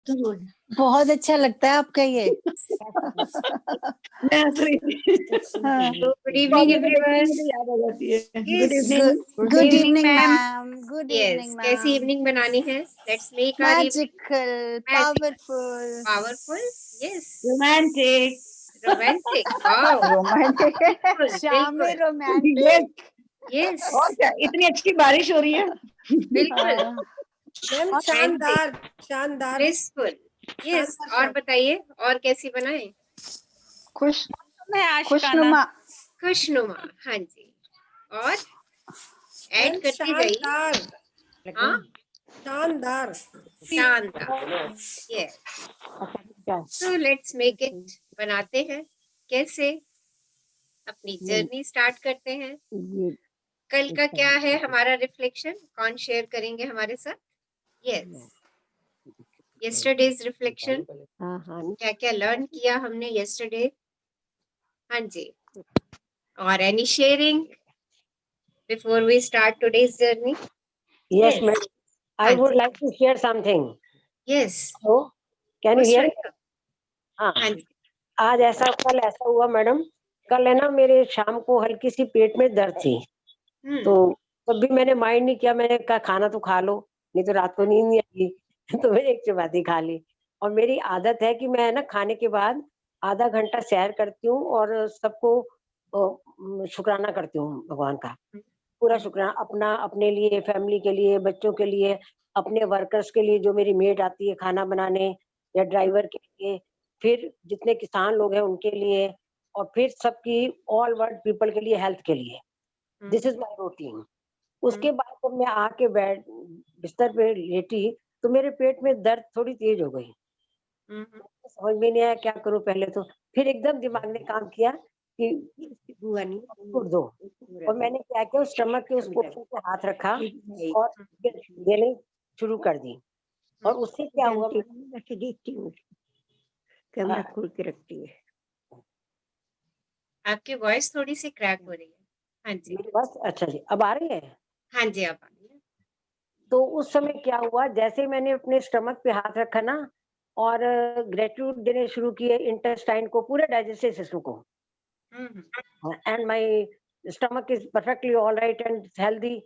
बहुत अच्छा लगता है आपका ये। मैं हंस रही थी। हाँ। Good evening everyone. मुझे याद आ जाती है। Yes. Good evening. Good evening, evening ma'am. Ma'am, good Yes. Evening कैसी मैम। इवनिंग बनानी है? Let's make our evening magical, powerful, powerful. Yes. Romantic. Romantic. Wow. Romantic. बिल्कुल, शाम में बिल्कुल. रोमांटिक। Yes. और क्या, इतनी अच्छी बारिश हो रही है। बिल्कुल. मैम शानदार शानदार Blissful. Yes. शानदार और बताइए, और कैसी बनाएं? खुश मैं आशिकाना। खुशनुमा। खुशनुमा. हाँ जी. और मैम ऐड करती जाइए. शानदार हाँ, शानदार। शानदार. Yes. So let's make it. बनाते हैं. कैसे? अपनी जर्नी स्टार्ट करते हैं. कल का क्या है हमारा रिफ्लेक्शन? कौन शेयर करेंगे हमारे साथ? Yes, yesterday's reflection. क्या क्या लर्न किया हमने यस्टरडे? हाँ जी. और any sharing before we start today's journey? Yes, ma'am. I would like to share something. Yes. So, can you hear me? हाँ, हाँ जी. आज कल ऐसा हुआ मैडम, कल है ना मेरे शाम को हल्की सी पेट में दर्द थी, तो तब भी मैंने माइंड नहीं किया, मैंने कहा खाना तो खा लो, नहीं तो रात को नींद नहीं आएगी। तो मैंने एक चपाती खा ली। और मेरी आदत है कि मैं ना खाने के बाद आधा घंटा सैर करती हूँ और सबको शुक्राना करती हूँ भगवान का, पूरा शुक्राना अपना, अपने लिए, फैमिली के लिए, बच्चों के लिए, अपने वर्कर्स के लिए, जो मेरी मेड आती है खाना बनाने, या ड्राइवर के लिए, फिर जितने किसान लोग हैं उनके लिए, और फिर सबकी ऑल वर्ल्ड पीपल के लिए, हेल्थ के लिए। This is my routine. उसके बाद जब मैं आके बेड बिस्तर पे लेटी तो मेरे पेट में दर्द थोड़ी तेज हो गई। समझ में नहीं आया क्या करूं पहले तो, फिर एकदम दिमाग ने काम किया कि छोड़ दो, और मैंने क्या किया, स्टमक के उस पोर्शन पे हाथ रखा और देने शुरू कर दी। और उससे क्या हुआ, कैमरा खोल के रखती है। आपकी वॉइस थोड़ी सी क्रैक हो रही है. हाँ जी. मेरी बस अच्छा जी, अब आ रही है? हाँ जी, आप आइए. तो उस समय क्या हुआ, जैसे मैंने अपने स्टमक पे हाथ रखा ना और ग्रेटिट्यूड देने शुरू किए इंटेस्टाइन को, पूरे डाइजेस्टिव सिस्टम को, and my stomach is perfectly all right and healthy.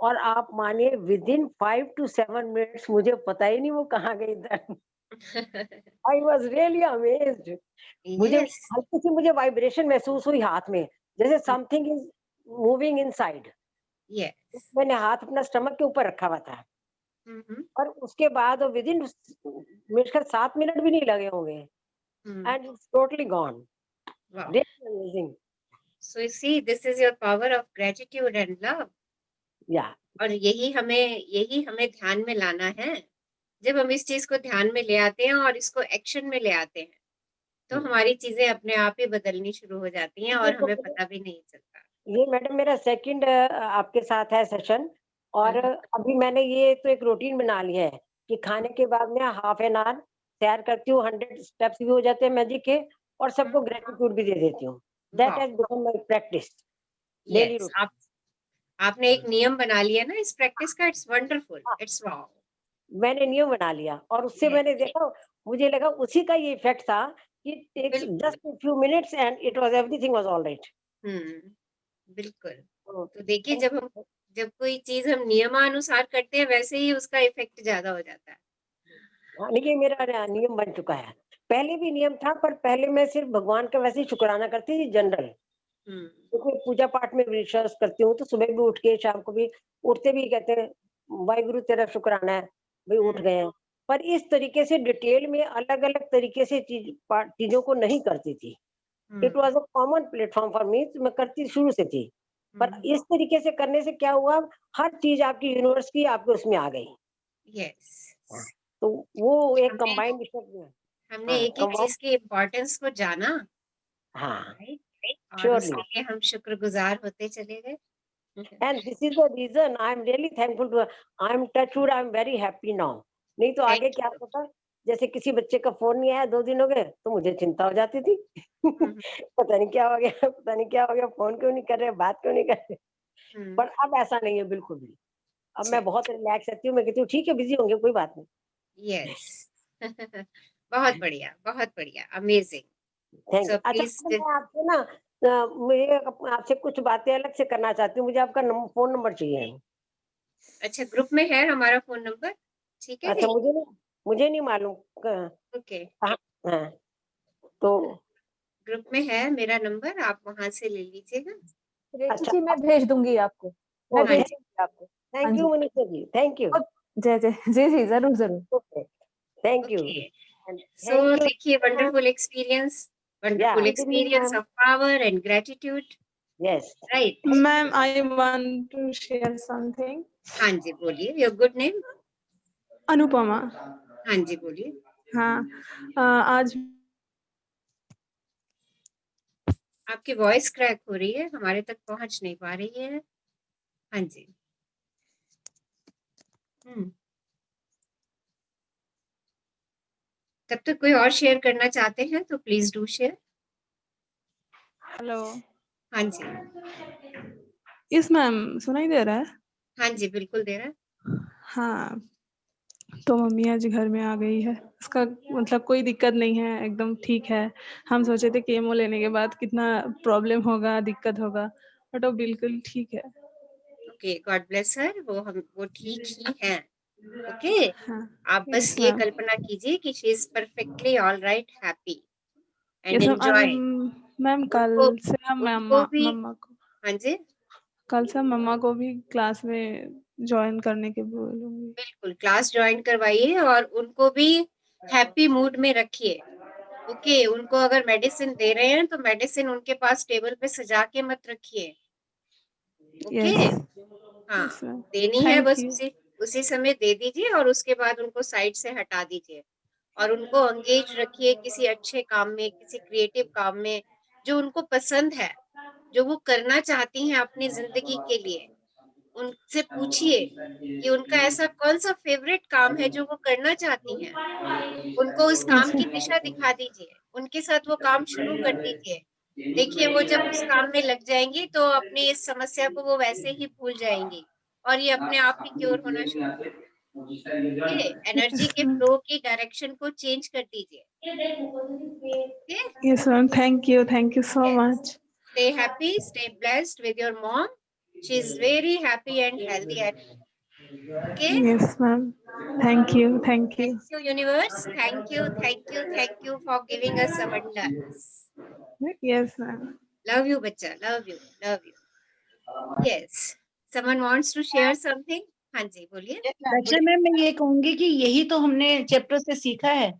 और आप मानिए विद इन 5 to 7 मिनट्स मुझे पता ही नहीं वो कहाँ गई दर्द। I was really amazed. मुझे Yes. हल्की सी मुझे वाइब्रेशन महसूस हुई हाथ में, जैसे something is moving inside. Yes. मैंने हाथ अपना स्टमक के ऊपर रखा हुआ था, और उसके बाद विद इन मेरे ख्याल 7 मिनट भी नहीं लगे होंगे, and it's totally gone. Wow. Really amazing. So you see, this is your power of gratitude and love. या और यही हमें ध्यान में लाना है. जब हम इस चीज को ध्यान में ले आते हैं और इसको एक्शन में ले आते हैं, तो हमारी चीजें अपने आप ही बदलनी शुरू हो जाती हैं और हमें पता भी नहीं चलता. ये मैडम मेरा सेकंड आपके साथ है सेशन, और अभी मैंने ये तो एक रूटीन बना लिया है कि खाने के बाद में हाफ एन आवर सैर करती हूँ, 100 स्टेप्स भी हो जाते हैं मैजिक के, और सबको ग्रेटिट्यूड भी दे देती हूँ। That has become my practice daily Yes. Routine. आपने एक नियम बना लिया ना इस प्रैक्टिस का. It's wonderful. It's wow. मैंने नियम बना लिया, और उससे Yes. मैंने देखा, मुझे लगा उसी का ये इफेक्ट था कि टेक्स बिल्कुल. Just a few minutes and it was everything was all right. बिल्कुल. तो देखिए, जब कोई चीज हम नियमानुसार करते हैं, वैसे ही उसका इफेक्ट ज्यादा हो जाता है. ये मेरा नियम बन चुका है। पहले भी नियम था, पर पहले मैं सिर्फ भगवान का वैसे ही शुक्राना करती थी जनरल, क्योंकि पूजा पाठ में विश्वास करती हूँ, तो सुबह भी उठ के, शाम को भी उठते भी कहते हैं वाहिगुरु तेरा शुक्राना है, भाई उठ गए हैं। पर इस तरीके से डिटेल में अलग अलग तरीके से चीजों को नहीं करती थी। It was a common platform for me, मैं करती शुरू से थी, पर इस तरीके से करने से क्या हुआ, हर चीज आपकी यूनिवर्स की आपके उसमें आ गई। यस. तो वो एक कंबाइंड इफेक्ट में हमने एक एक चीज की इम्पोर्टेंस को जाना. हाँ, और surely. उसके लिए हम शुक्रगुजार होते चले गए. And this is the reason I am really thankful to. I am touched wood, I am very happy now. नहीं तो आगे क्या होता, जैसे किसी बच्चे का फोन नहीं आया 2 दिन हो गए, तो मुझे चिंता हो जाती थी। पता नहीं क्या हो गया, पता नहीं क्या हो गया, फोन क्यों नहीं कर रहे, बात क्यों नहीं कर रहे। पर अब ऐसा नहीं है बिल्कुल भी। अब मैं बहुत रिलैक्स रहती हूँ, मैं कहती हूँ ठीक है बिजी होंगे, कोई बात नहीं। यस. बहुत बढ़िया, अमेजिंग। Thank So you. अच्छा please मैडम, मैं आपसे ना मुझे आपसे कुछ बातें अलग से करना चाहती हूँ। मुझे आपका फोन नंबर चाहिए। अच्छा, ग्रुप में है हमारा फोन नंबर, ठीक है? अच्छा, मुझे नहीं मालूम ओके, हाँ, तो ग्रुप में है मेरा नंबर, आप वहां से ले लीजिएगा। रेखा अच्छा, जी, मैं भेज दूंगी आपको, मैं हाँ भेज जी, दूंगी आपको। हाँ थैंक जी। You Manisha ji, thank you. जय जय जी जी, जरूर जरूर। Okay, thank you, okay. So thank you देखिए, wonderful experience of power and gratitude, yes. Right? Ma'am, I want to share something. हाँ जी, बोलिए। Your good name? अनुपमा। हाँ जी, बोलिए। हाँ, आज आपकी वॉइस क्रैक हो रही है, हमारे तक पहुंच नहीं पा रही है। हाँ जी। तब तक कोई और शेयर करना चाहते हैं तो प्लीज डू शेयर। हेलो। हाँ जी, यस मैम, सुनाई दे रहा है? हाँ जी, बिल्कुल दे रहा है। हाँ, तो मम्मी आज घर में आ गई है। उसका मतलब कोई दिक्कत नहीं है, एकदम ठीक है। हम सोचे थे केमो लेने के बाद कितना प्रॉब्लम होगा, दिक्कत होगा, बट वो बिल्कुल ठीक है। ओके, गॉड ब्लेस हर। वो ठीक ही है। ओके, हाँ, आप बस यस ये मैम। कल्पना कीजिए कि she is perfectly all right, happy and yes ma'am. Enjoy. Ma'am कल उनको से हम उनको भी, मम्मा को हाँ जी, कल से मम्मा को भी क्लास में ज्वाइन करने के बोलूंगी। बिल्कुल क्लास ज्वाइन करवाइए और उनको भी हैप्पी मूड में रखिए। ओके, उनको अगर मेडिसिन दे रहे हैं तो मेडिसिन उनके पास टेबल पे सजा के मत रखिए। ओके, यस हाँ, यस मैम, देनी है थैंक बस यू। उसी समय दे दीजिए और उसके बाद उनको साइड से हटा दीजिए और उनको एंगेज रखिए किसी अच्छे काम में, किसी क्रिएटिव काम में जो उनको पसंद है, जो वो करना चाहती हैं अपनी जिंदगी के लिए। उनसे पूछिए कि उनका ऐसा कौन सा फेवरेट काम है जो वो करना चाहती हैं। उनको उस काम की दिशा दिखा दीजिए, उनके साथ वो काम शुरू कर दीजिए। देखिए, वो जब उस काम में लग जाएंगी तो अपनी इस समस्या को वो वैसे ही भूल जाएंगी और ये अपने आप ही क्योर होना शुरू कर देगी। ओके, एनर्जी यस के मैम, फ्लो की डायरेक्शन को चेंज कर दीजिए। Yes ma'am, thank you so much. Stay happy, stay blessed with your mom. She is very happy and healthy at home. Okay, yes ma'am, thank you thank you universe, thank you for giving us abundance. Yes ma'am. Love you बच्चा, love you. Yes, someone wants to share something? हाँ जी, बोलिए। वैसे ma'am, मैं ये कहूंगी कि यही तो हमने चैप्टर से सीखा है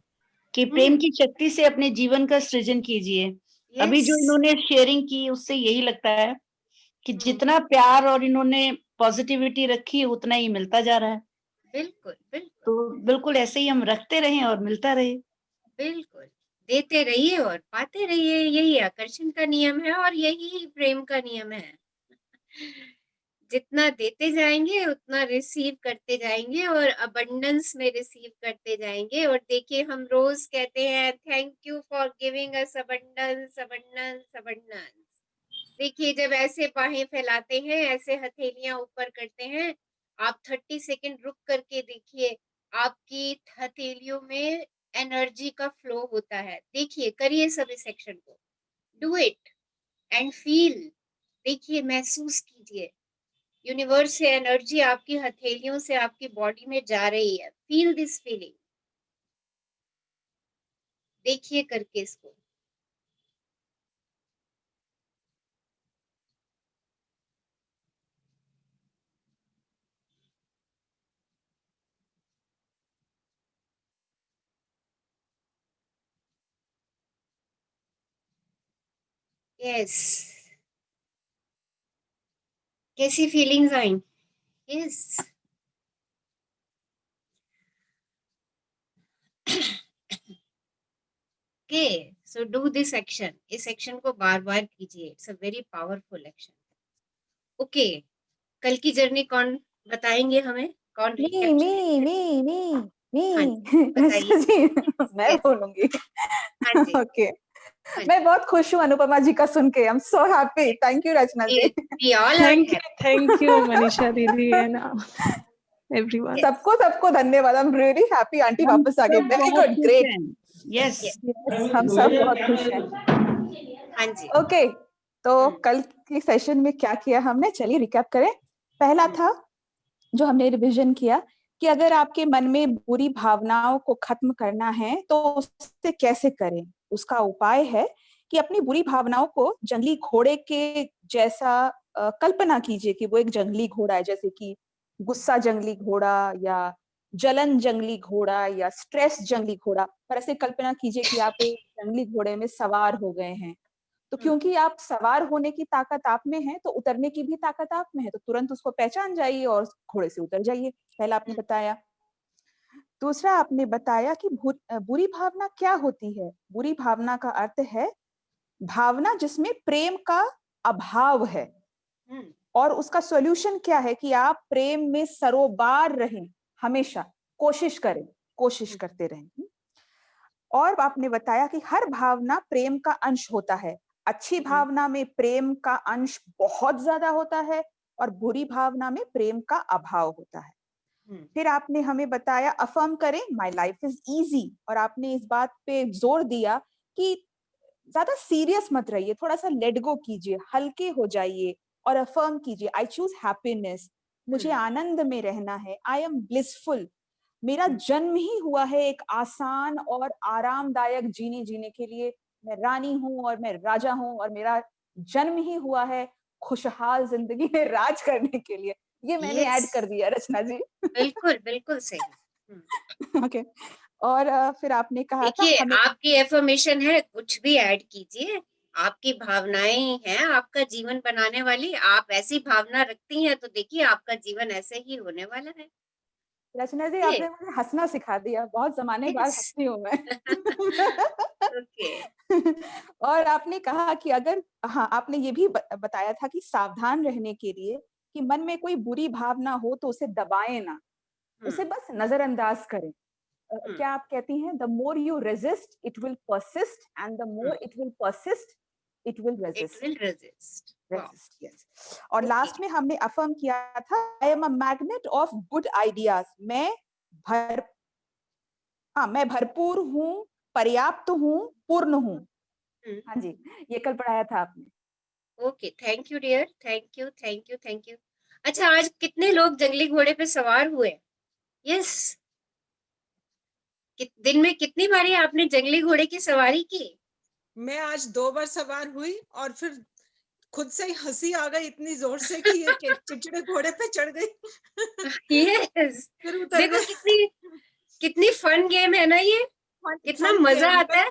कि प्रेम की शक्ति से अपने जीवन का सृजन कीजिए। अभी जो इन्होंने शेयरिंग की उससे यही लगता है कि जितना प्यार और इन्होंने पॉजिटिविटी रखी उतना ही मिलता जा रहा है। बिल्कुल बिल्कुल तो बिल्कुल ऐसे ही हम रखते रहें और मिलता रहे। बिल्कुल, देते रहिए और पाते रहिए, यही आकर्षण का नियम है और यही प्रेम का नियम है। जितना देते जाएंगे उतना रिसीव करते जाएंगे और अबंडेंस में रिसीव करते जाएंगे। और देखिए, हम रोज कहते हैं thank you for giving us abundance abundance abundance. देखिए, जब ऐसे बाहें फैलाते हैं, ऐसे हथेलियां ऊपर करते हैं, आप 30 सेकंड रुक करके देखिए, आपकी हथेलियों में एनर्जी का फ्लो होता है। देखिए, करिए सब इस सेक्शन को, डू इट एंड फील। देखिए, महसूस कीजिए, यूनिवर्स से एनर्जी आपकी हथेलियों से आपकी बॉडी में जा रही है। फील दिस फीलिंग, देखिए करके इसको। यस, कैसी feelings I? Yes, okay, so do this action. इस एक्शन को बार बार कीजिए, it's a very powerful action. Okay, कल की जर्नी कौन बताएंगे हमें? कौन मी recapture मी करेंगे? मी मी हाँ मी जी, बताइए। रचना जी, मैं Yes, बोलूंगी। हाँ जी, ओके, हाँ मैं जी। बहुत खुश हूँ अनुपमा जी का सुन के। I am so happy. Thank you Rachna ji. We all are happy. Thank you Manisha दीदी है ना। everyone. Yes. सबको सबको धन्यवाद। I am really happy aunty हम वापस आ गए। सब वेरी बहुत गुड, खुश ग्रेट। हैं। यस, हम सब बहुत खुश हैं। हाँ जी। ओके, तो हम्म, कल के सेशन में क्या किया हमने, चलिए रिकैप करें। पहला था जो हमने रिवीजन किया कि अगर आपके मन में बुरी भावनाओं को खत्म करना है तो उससे कैसे करें। उसका उपाय है कि अपनी बुरी भावनाओं को जंगली घोड़े के जैसा कल्पना कीजिए कि वो एक जंगली घोड़ा है, जैसे कि गुस्सा जंगली घोड़ा या जलन जंगली घोड़ा या स्ट्रेस जंगली घोड़ा। पर ऐसे कल्पना कीजिए कि आप एक जंगली घोड़े में सवार हो गए हैं। तो क्योंकि आप सवार होने की ताकत आप में है तो उतरने की भी ताकत आप में है, तो तुरंत उसको पहचान जाइए और घोड़े से उतर जाइए। पहला आपने बताया। दूसरा आपने बताया कि बुरी भावना क्या होती है। बुरी भावना का अर्थ है भावना जिसमें प्रेम का अभाव है, हम्म, और उसका सॉल्यूशन क्या है कि आप प्रेम में सरोबार रहें, हमेशा कोशिश करते रहें। और आपने बताया कि हर भावना प्रेम का अंश होता है। अच्छी भावना में प्रेम का अंश बहुत ज्यादा होता है और बुरी भावना में प्रेम का अभाव होता है। फिर आपने हमें बताया अफर्म करें, माय लाइफ इज इजी, और आपने इस बात पे जोर दिया कि ज्यादा सीरियस मत रहिए, थोड़ा सा लेट गो कीजिए, हल्के हो जाइए और अफर्म कीजिए आई चूज हैप्पीनेस, मुझे आनंद में रहना है, आई एम ब्लिसफुल। मेरा जन्म ही हुआ है एक आसान और आरामदायक जीने के लिए। मैं रानी हूं और मैं राजा हूं और मेरा जन्म ही हुआ है खुशहाल जिंदगी में राज करने के लिए। ये मैंने ऐड यस, कर दिया रचना जी। बिल्कुल बिल्कुल सही। ओके। और फिर आपने कहा था देखिए, हमें आपकी एफर्मेशन है, कुछ भी ऐड कीजिए। आपकी भावनाएं हैं आपका जीवन बनाने वाली। आप ऐसी भावना रखती हैं तो देखिए आपका जीवन ऐसे ही होने वाला है। रचना जी, ये आपने मुझे हंसना सिखा दिया, बहुत जमाने बाद यस। हंसती हूँ मैं। ओके। और आपने कहा कि अगर, हाँ आपने ये भी बताया था कि सावधान रहने के लिए कि मन में कोई बुरी भावना हो तो उसे दबाएं ना, उसे बस नजरअंदाज करें। क्या आप कहती हैं the more you resist it will persist and the more it will persist it will it resist. Will resist. Wow. Yes. और ओके। लास्ट में हमने अफर्म किया था I am a magnet of good ideas, भर मैं भरपूर हूँ, पर्याप्त हूँ, पूर्ण हूँ। हाँ जी, ये कल पढ़ाया था आपने। Okay, thank you dear, thank you thank you thank you. अच्छा, आज कितने लोग जंगली घोड़े पे सवार हुए? यस। दिन में कितनी बारी आपने जंगली घोड़े की सवारी की? मैं आज 2 बार सवार हुई और फिर खुद से ही हंसी आ गई इतनी जोर से कि ये चिड़चिड़े घोड़े पे चढ़ गई। यस। फिर उतर देखो गए। कितनी कितनी फन गेम है ना ये, कितना फन मजा गेम, आता है।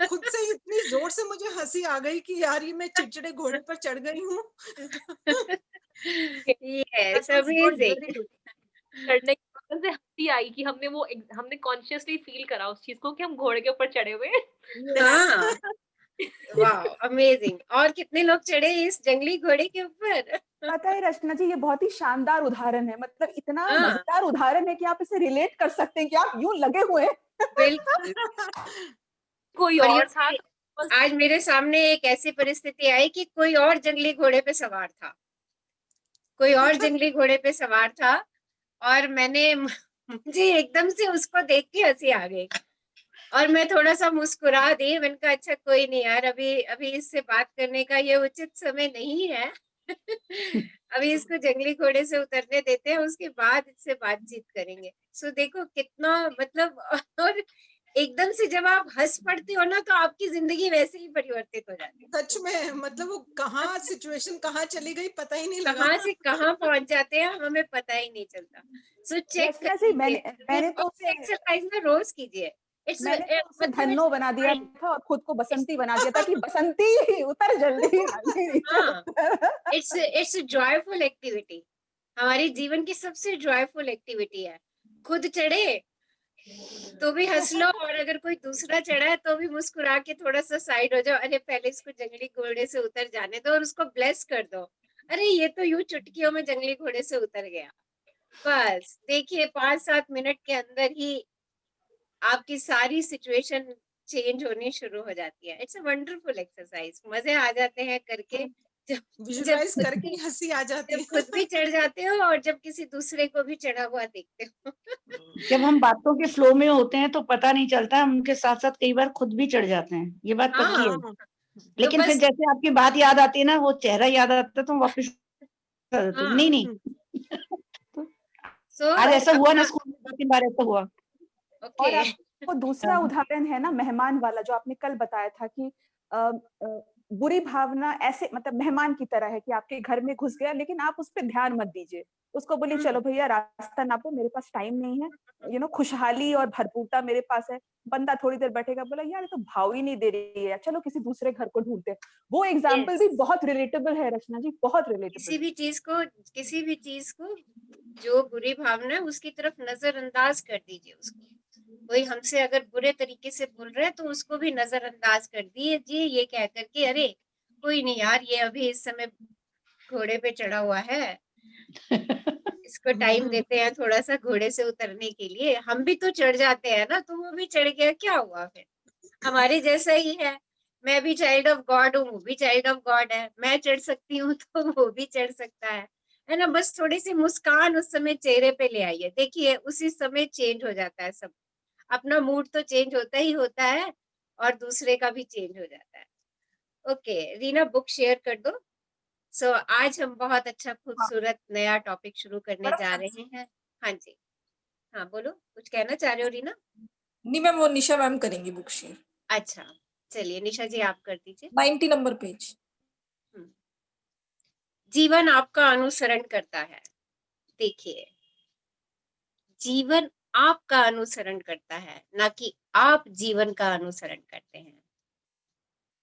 खुद से ही इतनी जोर से मुझे हंसी आ गई कि यार ये मैं चिड़चिड़े घोड़े पर चढ़ गई हूँ। Yes, That was good, amazing. very good. चढ़ने के बाद से हंसी आई कि हमने कॉन्शियसली फील करा उस चीज को कि हम घोड़े के ऊपर चढ़े हुए हैं। हाँ, वाह, अमेजिंग। और कितने लोग चढ़े इस जंगली घोड़े के ऊपर? पता है रचना जी, ये बहुत ही शानदार उदाहरण है, मतलब इतना हाँ, मजेदार उदाहरण है कि आप इसे रिलेट कर सकते हैं कि आप यूं लगे हुए हैं। बिल्कुल। कोई और और था ये बस आज मेरे सामने एक ऐसी परिस्थिति आई कि कोई और जंगली घोड़े पे सवार था, कोई और जंगली घोड़े पे सवार था, और मुझे एकदम से उसको देख के हंसी आ गई और मैं थोड़ा सा मुस्कुरा दी। मैंने कहा अच्छा कोई नहीं यार, अभी अभी इससे बात करने का ये उचित समय नहीं है। अभी इसको जंगली घोड़े से उतरने देते हैं, उसके बाद इससे बातचीत करेंगे। सो देखो कितना मतलब और एकदम से जब आप हंस पड़ते हो ना तो आपकी जिंदगी वैसे ही परिवर्तित हो जाती है। सच में, मतलब वो कहाँ सिचुएशन कहाँ चली गई पता ही नहीं लगा। कहाँ से कहाँ पहुंच जाते हैं हमें पता ही नहीं चलता। सो चेक रचना जी, मैंने तो उसे एक्सरसाइज ना रोज कीजिए। मैंने तो उसे मतलब धन्नो बना दिया था और खुद को बसंती बना दिया था कि बसंती उतर जल्दी, जल्दी नीचे हाँ, उतर। It's joyful activity. हमारी जीवन की सबसे जॉयफुल एक्टिविटी है। खुद चढ़े तो भी हंस लो, और अगर कोई दूसरा चढ़ा है तो भी मुस्कुरा के थोड़ा सा साइड हो जाओ। अरे पहले इसको जंगली घोड़े से उतर जाने दो और उसको ब्लेस कर दो। अरे ये तो यूं चुटकियों में जंगली घोड़े से उतर गया। बस देखिए 5-7 मिनट के अंदर ही आपकी सारी सिचुएशन चेंज होनी शुरू हो जाती है। इट्स अ वंडरफुल एक्सरसाइज, मजे आ जाते हैं करके। विजुअलाइज करके ही हंसी आ जाती जब है। खुद भी चढ़ जाते हो और जब किसी दूसरे को भी चढ़ा हुआ देखते हो। जब हम बातों के फ्लो में होते हैं तो पता नहीं चलता, हम उनके साथ साथ कई बार खुद भी चढ़ जाते हैं, ये बात पक्की है। हाँ लेकिन फिर बस जैसे आपकी बात याद आती है ना, वो चेहरा याद आता है तो वापस आ जाते हैं। हाँ नहीं नहीं सो आज ऐसा हुआ ना, अपना स्कूल में 2-3 बार ऐसा हुआ। और ओके आपको दूसरा उदाहरण है ना मेहमान वाला, जो आपने कल बताया था कि अ, अ, बुरी भावना ऐसे मतलब मेहमान की तरह है कि आपके घर में घुस गया, लेकिन आप उस पर ध्यान मत दीजिए, उसको बोलिए चलो भैया रास्ता नापो, मेरे पास टाइम नहीं है, खुशहाली और भरपूरता मेरे पास है। बंदा थोड़ी देर बैठेगा, बोला यार ये तो भाव ही नहीं दे रही है, चलो किसी दूसरे घर को ढूंढते हैं। वो एग्जाम्पल भी यस बहुत रिलेटेबल है रचना जी, बहुत रिलेटेबल किसी भी चीज को जो बुरी भावना है उसकी तरफ नजरअंदाज कर दीजिए उसको। कोई हमसे अगर बुरे तरीके से बोल रहा है तो उसको भी नजरअंदाज कर दीजिए, ये कह करके अरे कोई नहीं यार, ये अभी इस समय घोड़े पे चढ़ा हुआ है, इसको टाइम देते हैं थोड़ा सा घोड़े से उतरने के लिए। हम भी तो चढ़ जाते हैं ना, तो वो भी चढ़ गया, क्या हुआ फिर, हमारे जैसा ही है। मैं भी चाइल्ड ऑफ गॉड हूँ, वो भी चाइल्ड ऑफ गॉड है, मैं चढ़ सकती हूँ तो वो भी चढ़ सकता है ना। बस थोड़ी सी मुस्कान उस समय चेहरे पे ले आइए, देखिए उसी समय चेंज हो जाता है सब। अपना मूड तो चेंज होता ही होता है और दूसरे का भी चेंज हो जाता है। ओके रीना, बुक शेयर कर दो। सो आज हम बहुत अच्छा खूबसूरत नया टॉपिक शुरू करने जा रहे हैं। हाँ जी, हाँ बोलो, कुछ कहना चाह रहे हो रीना? नहीं मैम, वो निशा मैम करेंगी बुक शेयर। अच्छा चलिए निशा जी आप कर दीजिए। 90 नंबर पेज। जीवन आपका अनुसरण करता है। देखिए जीवन आपका अनुसरण करता है, ना कि आप जीवन का अनुसरण करते हैं।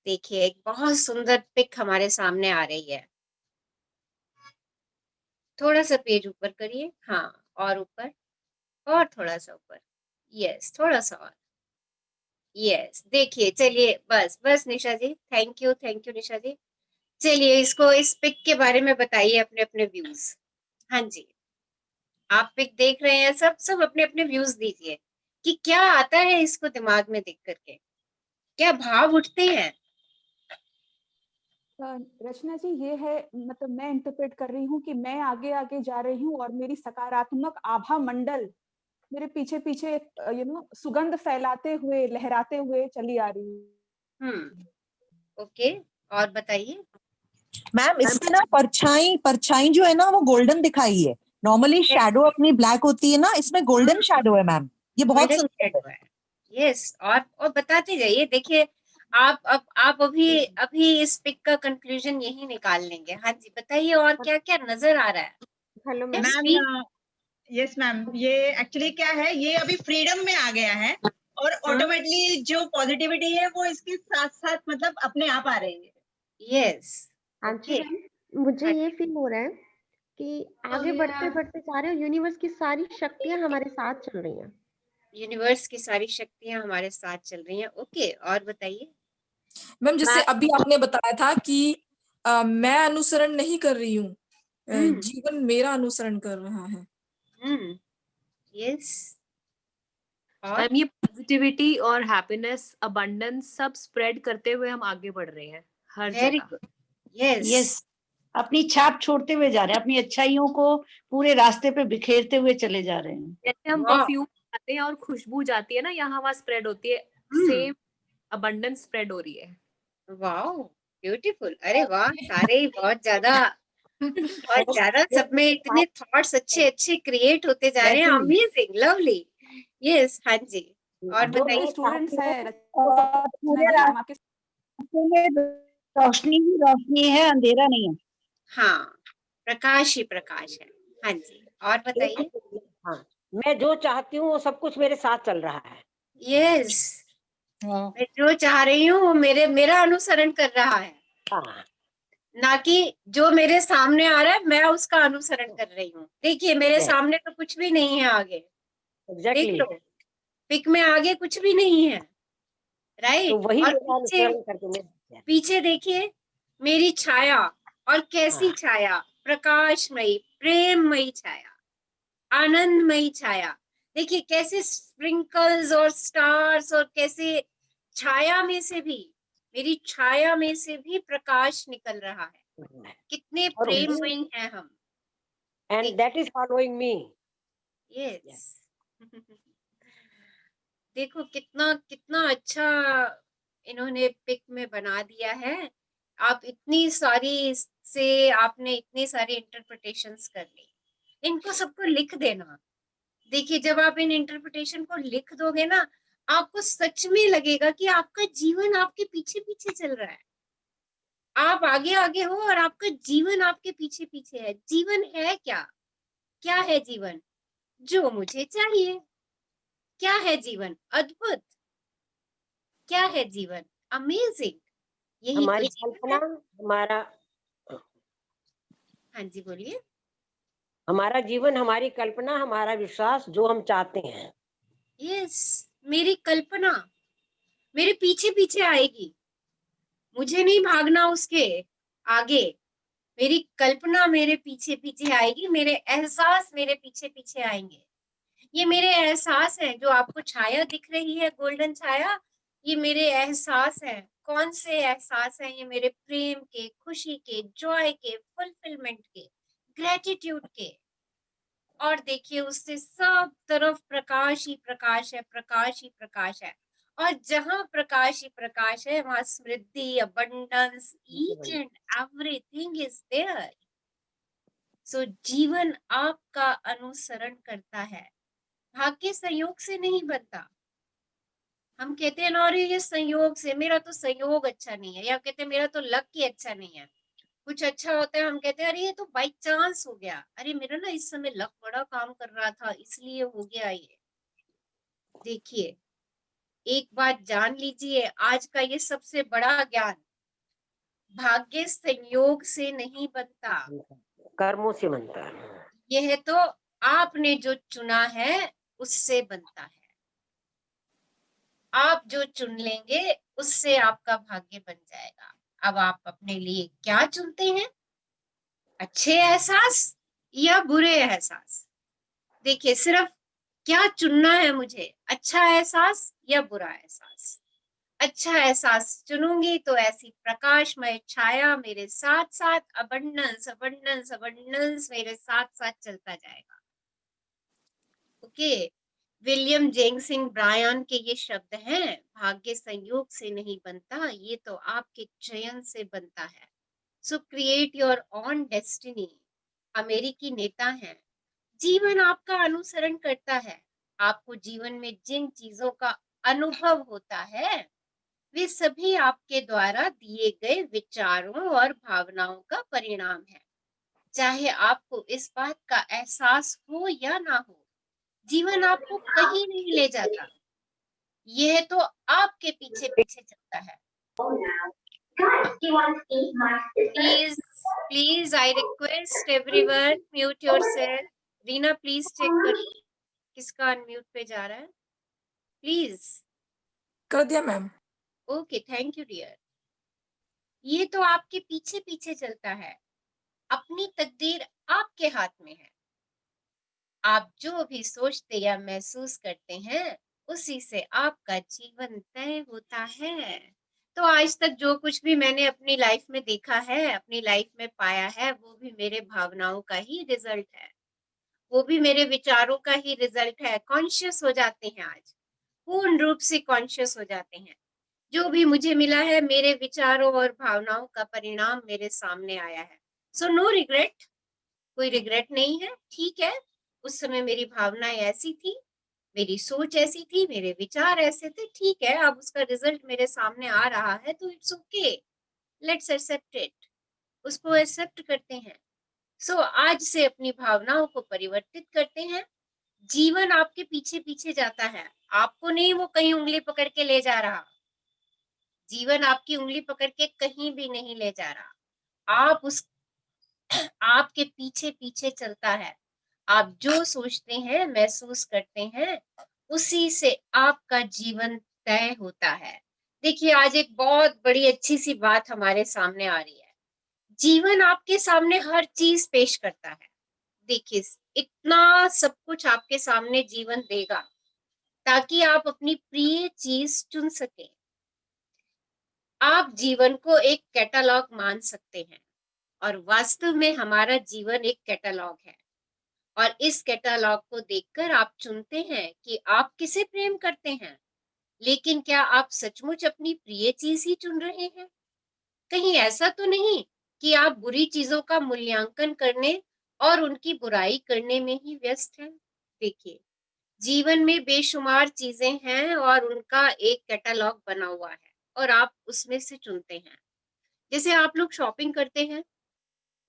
देखिए एक बहुत सुंदर पिक हमारे सामने आ रही है, थोड़ा सा पेज ऊपर करिए, हाँ और ऊपर, और थोड़ा सा ऊपर, यस थोड़ा सा और, यस देखिए। चलिए बस बस निशा जी, थैंक यू निशा जी। चलिए इसको, इस पिक के बारे में बताइए अपने अपने व्यूज। हाँ जी, आप पिक देख रहे हैं, सब सब अपने अपने व्यूज दीजिए कि क्या आता है इसको दिमाग में देख करके, क्या भाव उठते हैं। रचना जी ये है, मतलब मैं इंटरप्रेट कर रही हूँ कि मैं आगे आगे जा रही हूँ और मेरी सकारात्मक आभा मंडल मेरे पीछे पीछे सुगंध फैलाते हुए लहराते हुए चली आ रही है। ओके और बताइए मैम। इसमें ना परछाई जो है ना वो गोल्डन दिखाई है। नॉर्मली शैडो अपनी ब्लैक होती है ना, इसमें गोल्डन शैडो है मैम, ये बहुत सुंदर है। यस और बताते जाइए। देखिए आप अभी इस पिक का कंक्लूजन यही निकाल लेंगे। हाँ जी बताइए और क्या क्या नजर आ रहा है। Hello ma'am. यस मैम, ये एक्चुअली क्या है, ये अभी फ्रीडम में आ गया है और ऑटोमेटिकली जो पॉजिटिविटी है वो इसके साथ साथ मतलब अपने आप आ रही है। यस हाँ जी मैम, मुझे ये फील हो रहा है कि आगे बढ़ते बढ़ते जा रहे हो, यूनिवर्स की सारी शक्तियां हमारे साथ चल रही हैं। यूनिवर्स की सारी शक्तियां हमारे साथ चल रही हैं। ओके और बताइए मैम। जैसे अभी आपने बताया था कि मैं अनुसरण नहीं कर रही हूँ, जीवन मेरा अनुसरण कर रहा है। यस मैम ये पॉजिटिविटी और हैप्पीनेस अबंडेंस सब स्प्रेड करते हुए हम आगे बढ़ रहे हैं हर जगह। यस अपनी छाप छोड़ते हुए जा रहे हैं, अपनी अच्छाइयों को पूरे रास्ते पे बिखेरते हुए चले जा रहे हैं। जैसे हम परफ्यूम आते हैं और खुशबू जाती है ना, यहाँ वहाँ स्प्रेड होती है, सेम अबंडेंस स्प्रेड हो रही है। वाओ ब्यूटीफुल, अरे वाह, सारे ही बहुत ज्यादा सब में इतने थॉट्स अच्छे अच्छे क्रिएट होते जा रहे हैं। Amazing, lovely. यस हाँ जी और बताइए। स्टूडेंट्स है पूरे रास्ते में रोशनी ही रोशनी है, अंधेरा नहीं है। हाँ प्रकाश ही प्रकाश है। हाँ जी और बताइए। हाँ मैं जो चाहती हूँ वो सब कुछ मेरे साथ चल रहा है। यस मैं जो चाह रही हूँ वो मेरा अनुसरण कर रहा है। ना कि जो मेरे सामने आ रहा है मैं उसका अनुसरण कर रही हूँ। देखिए मेरे सामने तो कुछ भी नहीं है आगे। देख लो पिक में आगे कुछ भी नहीं है, राइट। तो वही और पीछे देखिए मेरी छाया, और कैसी छाया, प्रकाशमयी प्रेममयी छाया, आनंदमयी छाया। देखिए कैसे स्प्रिंकल्स और स्टार्स, और कैसे छाया में से भी, मेरी छाया में से भी प्रकाश निकल रहा है। कितने और प्रेममयी हैं हम। And that is following me. Yes देखो कितना कितना अच्छा इन्होंने पिक में बना दिया है। आप इतनी सारी से आपने इतनी सारी इंटरप्रिटेशंस कर ली, इनको सबको लिख देना। देखिए जब आप इन इंटरप्रिटेशन को लिख दोगे ना, आपको सच में लगेगा कि आपका जीवन आपके पीछे पीछे चल रहा है। आप आगे आगे हो और आपका जीवन आपके पीछे पीछे है। जीवन है क्या? क्या है जीवन? जो मुझे चाहिए। क्या है जीवन? अद्भुत। क्या है जीवन? अमेजिंग। यही तो हमारी जीवन कल्पना, है। हमारा हाँ जी बोलिए। हमारा जीवन, हमारी कल्पना, हमारा विश्वास, जो हम चाहते हैं। यस मेरी कल्पना मेरे पीछे पीछे आएगी, मुझे नहीं भागना उसके आगे। मेरी कल्पना मेरे पीछे पीछे आएगी, मेरे एहसास मेरे पीछे पीछे आएंगे। ये मेरे एहसास है जो आपको छाया दिख रही है, गोल्डन छाया, ये मेरे एहसास है। कौन से एहसास है? ये मेरे प्रेम के, खुशी के, जॉय के, फुलफिलमेंट के, ग्रेटिट्यूड के। और देखिए उससे सब तरफ प्रकाश ही प्रकाश है, प्रकाश ही प्रकाश है। और जहां प्रकाश ही प्रकाश है वहां समृद्धि, abundance, each and everything is there. So जीवन आपका अनुसरण करता है, भाग्य संयोग से नहीं बनता। हम कहते हैं ना अरे ये संयोग से, मेरा तो संयोग अच्छा नहीं है, या कहते हैं मेरा तो लक ही अच्छा नहीं है। कुछ अच्छा होता है हम कहते हैं अरे ये तो बाई चांस हो गया, अरे मेरा ना इस समय लक बड़ा काम कर रहा था इसलिए हो गया ये। देखिए एक बात जान लीजिए, आज का ये सबसे बड़ा ज्ञान, भाग्य संयोग से नहीं बनता, कर्मों से बनता है। यह तो आपने जो चुना है उससे बनता है। आप जो चुन लेंगे उससे आपका भाग्य बन जाएगा। अब आप अपने लिए क्या चुनते हैं? अच्छे एहसास या बुरे एहसास? देखिए सिर्फ क्या चुनना है मुझे, अच्छा एहसास या बुरा एहसास? अच्छा एहसास चुनूंगी तो ऐसी प्रकाशमय छाया मेरे साथ साथ, अबंडेंस अबंडेंस अबंडेंस मेरे साथ साथ चलता जाएगा। ओके विलियम जेम्स ब्रायन के ये शब्द हैं, भाग्य संयोग से नहीं बनता, ये तो आपके चयन से बनता है। सो क्रिएट योर ओन डेस्टिनी। अमेरिकी नेता हैं। जीवन आपका अनुसरण करता है। आपको जीवन में जिन चीजों का अनुभव होता है वे सभी आपके द्वारा दिए गए विचारों और भावनाओं का परिणाम है। चाहे आपको इस बात का एहसास हो या ना हो, जीवन आपको कहीं नहीं ले जाता, यह तो आपके पीछे पीछे चलता है। Please please I request everyone mute yourself. Reena please check करो किसका अनम्यूट पे जा रहा है, प्लीज। कर दिया ma'am. Okay thank you dear. ये तो आपके पीछे पीछे चलता है। अपनी तकदीर आपके हाथ में है। आप जो भी सोचते या महसूस करते हैं उसी से आपका जीवन तय होता है। तो आज तक जो कुछ भी मैंने अपनी लाइफ में देखा है, अपनी लाइफ में पाया है, वो भी मेरे भावनाओं का ही रिजल्ट है, वो भी मेरे विचारों का ही रिजल्ट है। कॉन्शियस हो जाते हैं आज, पूर्ण रूप से कॉन्शियस हो जाते हैं। जो भी मुझे मिला है मेरे विचारों और भावनाओं का परिणाम मेरे सामने आया है। सो नो रिग्रेट, कोई रिग्रेट नहीं है। ठीक है उस समय मेरी भावनाएं ऐसी थी, मेरी सोच ऐसी थी, मेरे विचार ऐसे थे, ठीक है अब उसका रिजल्ट मेरे सामने आ रहा है तो it's okay, let's accept it, उसको एक्सेप्ट करते हैं। सो आज से अपनी भावनाओं को परिवर्तित करते हैं। जीवन आपके पीछे पीछे जाता है, आपको नहीं वो कहीं उंगली पकड़ के ले जा रहा। जीवन आपकी उंगली पकड़ के कहीं भी नहीं ले जा रहा, आप उस आपके पीछे पीछे चलता है। आप जो सोचते हैं, महसूस करते हैं, उसी से आपका जीवन तय होता है। देखिए आज एक बहुत बड़ी अच्छी सी बात हमारे सामने आ रही है। जीवन आपके सामने हर चीज पेश करता है। देखिए इतना सब कुछ आपके सामने जीवन देगा ताकि आप अपनी प्रिय चीज चुन सकें। आप जीवन को एक कैटलॉग मान सकते हैं। और वास्तव में हमारा जीवन एक कैटलॉग है और इस कैटलॉग को देखकर आप चुनते हैं कि आप किसे प्रेम करते हैं। लेकिन क्या आप सचमुच अपनी प्रिय चीज ही चुन रहे हैं? कहीं ऐसा तो नहीं कि आप बुरी चीजों का मूल्यांकन करने और उनकी बुराई करने में ही व्यस्त हैं? देखिए, जीवन में बेशुमार चीजें हैं और उनका एक कैटलॉग बना हुआ है और आप उसमें से चुनते हैं। जैसे आप लोग शॉपिंग करते हैं,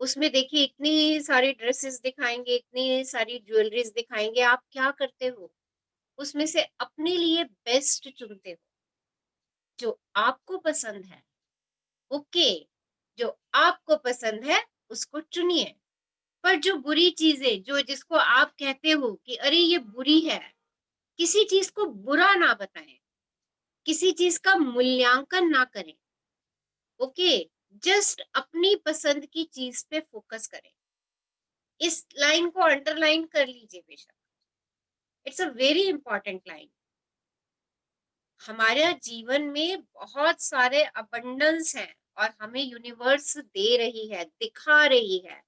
उसमें देखिए इतनी सारी ड्रेसेस दिखाएंगे, इतनी सारी ज्वेलरीज दिखाएंगे, आप क्या करते हो? उसमें से अपने लिए बेस्ट चुनते हो जो आपको पसंद है। ओके, जो आपको पसंद है उसको चुनिए। पर जो बुरी चीजें, जो जिसको आप कहते हो कि अरे ये बुरी है, किसी चीज को बुरा ना बताएं, किसी चीज का मूल्यांकन ना करें। ओके, जस्ट अपनी पसंद की चीज पे फोकस करें। इस लाइन को अंडरलाइन कर लीजिए बेशक, it's a very important line. हमारे जीवन में बहुत सारे अबंडेंस हैं और हमें यूनिवर्स दे रही है, दिखा रही है।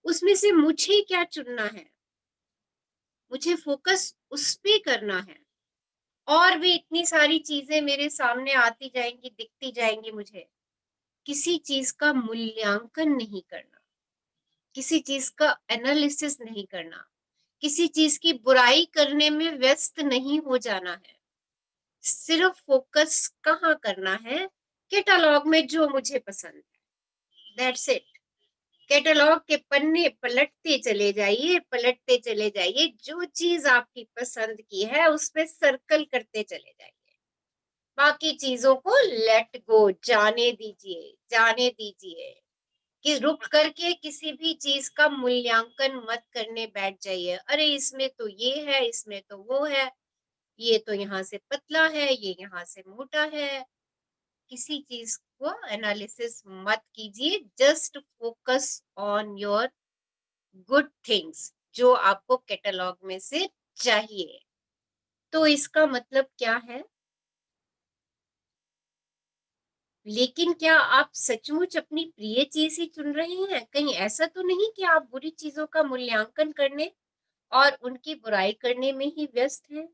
उसमें से मुझे क्या चुनना है? मुझे फोकस उस पे करना है। और भी इतनी सारी चीजें मेरे सामने आती जाएंगी, दिखती जाएंगी मुझे। किसी चीज का मूल्यांकन नहीं करना, किसी चीज का एनालिसिस नहीं करना, किसी चीज की बुराई करने में व्यस्त नहीं हो जाना है। सिर्फ फोकस कहाँ करना है? कैटलॉग में जो मुझे पसंद है, दैट्स इट। कैटलॉग के पन्ने पलटते चले जाइए, पलटते चले जाइए। जो चीज आपकी पसंद की है उस पे सर्कल करते चले जाइए। बाकी चीजों को लेट गो, जाने दीजिए, जाने दीजिए। कि रुक करके किसी भी चीज का मूल्यांकन मत करने बैठ जाइए। अरे इसमें तो ये है, इसमें तो वो है, ये तो यहाँ से पतला है, ये यहाँ से मोटा है। किसी चीज को एनालिसिस मत कीजिए, just focus on your good things जो आपको कैटलॉग में से चाहिए। तो इसका मतलब क्या है? लेकिन क्या आप सचमुच अपनी प्रिय चीज ही चुन रहे हैं? कहीं ऐसा तो नहीं कि आप बुरी चीजों का मूल्यांकन करने और उनकी बुराई करने में ही व्यस्त हैं?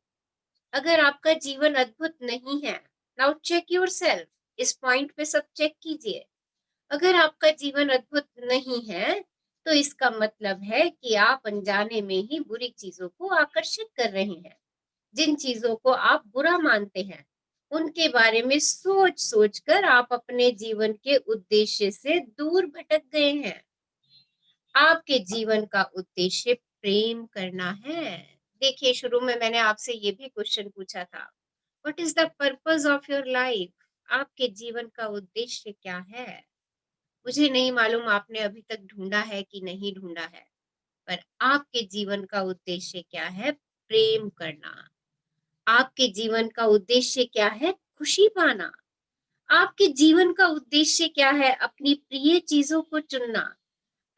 अगर आपका जीवन अद्भुत नहीं है, नाउ चेक योरसेल्फ। इस पॉइंट पे सब चेक कीजिए। अगर आपका जीवन अद्भुत नहीं है तो इसका मतलब है कि आप अनजाने में ही बुरी चीजों को आकर्षित कर रहे हैं। जिन चीजों को आप बुरा मानते हैं उनके बारे में सोच सोच कर आप अपने जीवन के उद्देश्य से दूर भटक गए हैं। आपके जीवन का उद्देश्य प्रेम करना है। देखिए, शुरू में मैंने आपसे ये भी क्वेश्चन पूछा था, what is the purpose of your life? आपके जीवन का उद्देश्य क्या है? मुझे नहीं मालूम आपने अभी तक ढूंढा है कि नहीं ढूंढा है, पर आपके जीवन का उद्देश्य क्या है? प्रेम करना। आपके जीवन का उद्देश्य क्या है? खुशी पाना। आपके जीवन का उद्देश्य क्या है? अपनी प्रिय चीजों को चुनना।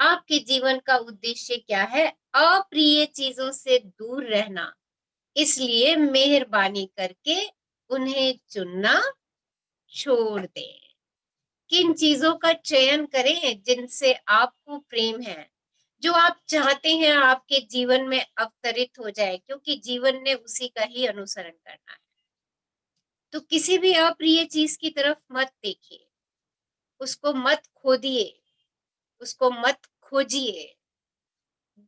आपके जीवन का उद्देश्य क्या है? अप्रिय चीजों से दूर रहना। इसलिए मेहरबानी करके उन्हें चुनना छोड़ दें। किन चीजों का चयन करें जिनसे आपको प्रेम है, जो आप चाहते हैं आपके जीवन में अवतरित हो जाए, क्योंकि जीवन ने उसी का ही अनुसरण करना है। तो किसी भी अप्रिय चीज की तरफ मत देखिए, उसको मत खोदिए, उसको मत खोजिए।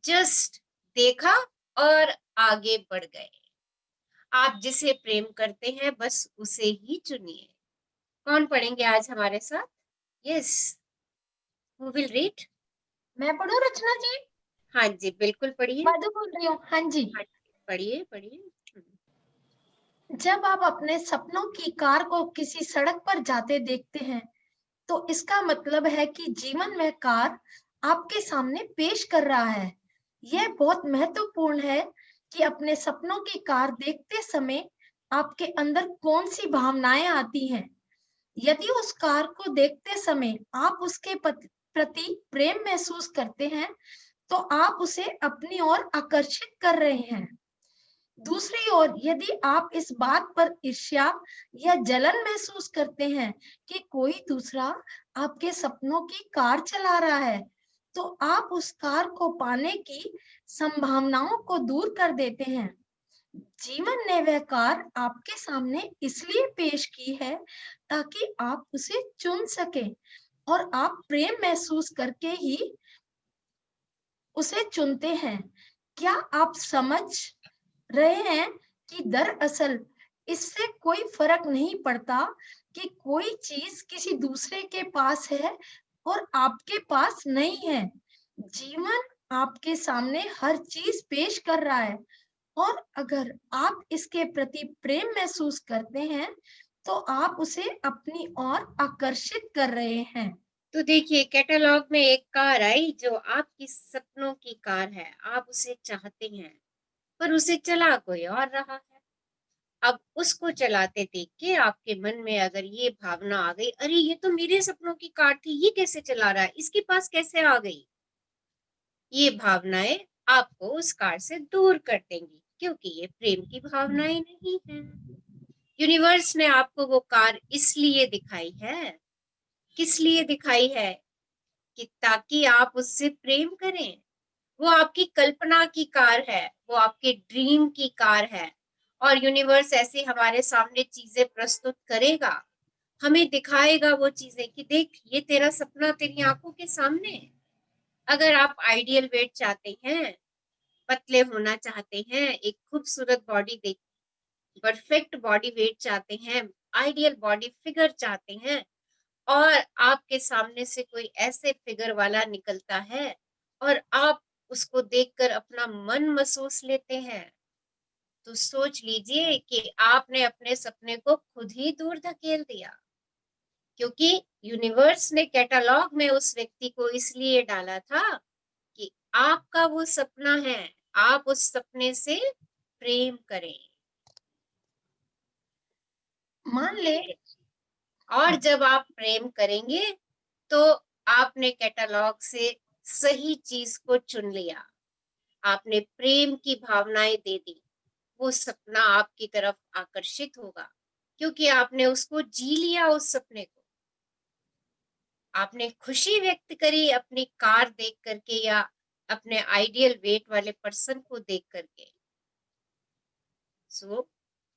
जस्ट देखा और आगे बढ़ गए। आप जिसे प्रेम करते हैं बस उसे ही चुनिए। कौन पढ़ेंगे आज हमारे साथ? Yes, who will read? मैं पढ़ूं रचना जी? हाँ जी, बिल्कुल पढ़िए। मधु बोल रही हूँ। हाँ जी, पढ़िए पढ़िए। जब आप अपने सपनों की कार को किसी सड़क पर जाते देखते हैं तो इसका मतलब है कि जीवन में कार आपके सामने पेश कर रहा है। यह बहुत महत्वपूर्ण है कि अपने सपनों की कार देखते समय आपके अंदर कौन सी भावनाएं आती हैं। यदि उस कार को देखते समय आप उसके प्रति प्रेम महसूस करते हैं तो आप उसे अपनी ओर आकर्षित कर रहे हैं। दूसरी ओर यदि आप इस बात पर ईर्ष्या या जलन महसूस करते हैं कि कोई दूसरा आपके सपनों की कार चला रहा है, तो आप उस कार को पाने की संभावनाओं को दूर कर देते हैं। जीवन ने वह कार आपके सामने इसलिए पेश की है ताकि आप उसे चुन सकें, और आप प्रेम महसूस करके ही उसे चुनते हैं। क्या आप समझ रहे हैं कि दरअसल इससे कोई फर्क नहीं पड़ता कि कोई चीज किसी दूसरे के पास है और आपके पास नहीं है। जीवन आपके सामने हर चीज पेश कर रहा है, और अगर आप इसके प्रति प्रेम महसूस करते हैं तो आप उसे अपनी ओर आकर्षित कर रहे हैं। तो देखिए, कैटलॉग में एक कार आई जो आपकी सपनों की कार है। आप उसे चाहते हैं, पर उसे चला कोई और रहा है। अब उसको चलाते देख के आपके मन में अगर ये भावना आ गई, अरे ये तो मेरे सपनों की कार थी, ये कैसे चला रहा है, इसके पास कैसे आ गई, ये भावनाएं आपको उस कार से दूर कर देंगी, क्योंकि ये प्रेम की भावनाएं नहीं है। यूनिवर्स ने आपको वो कार इसलिए दिखाई है, किस लिए दिखाई है, कि ताकि आप उससे प्रेम करें। वो आपकी कल्पना की कार है, वो आपके ड्रीम की कार है, और यूनिवर्स ऐसे हमारे सामने चीजें प्रस्तुत करेगा, हमें दिखाएगा वो चीजें कि देख ये तेरा सपना तेरी आंखों के सामने है। अगर आप आइडियल वेट चाहते हैं, पतले होना चाहते हैं, एक खूबसूरत बॉडी देख, परफेक्ट बॉडी वेट चाहते हैं, आइडियल बॉडी फिगर चाहते हैं, और आपके सामने से कोई ऐसे फिगर वाला निकलता है और आप उसको देखकर अपना मन महसूस लेते हैं, तो सोच लीजिए कि आपने अपने सपने को खुद ही दूर धकेल दिया। क्योंकि यूनिवर्स ने कैटलॉग में उस व्यक्ति को इसलिए डाला था कि आपका वो सपना है, आप उस सपने से प्रेम करें। मान ले, और जब आप प्रेम करेंगे तो आपने कैटलॉग से सही चीज को चुन लिया, आपने प्रेम की भावनाएं दे दी, वो सपना आपकी तरफ आकर्षित होगा, क्योंकि आपने उसको जी लिया। उस सपने को आपने खुशी व्यक्त करी अपनी कार देख करके या अपने आइडियल वेट वाले पर्सन को देख करके। सो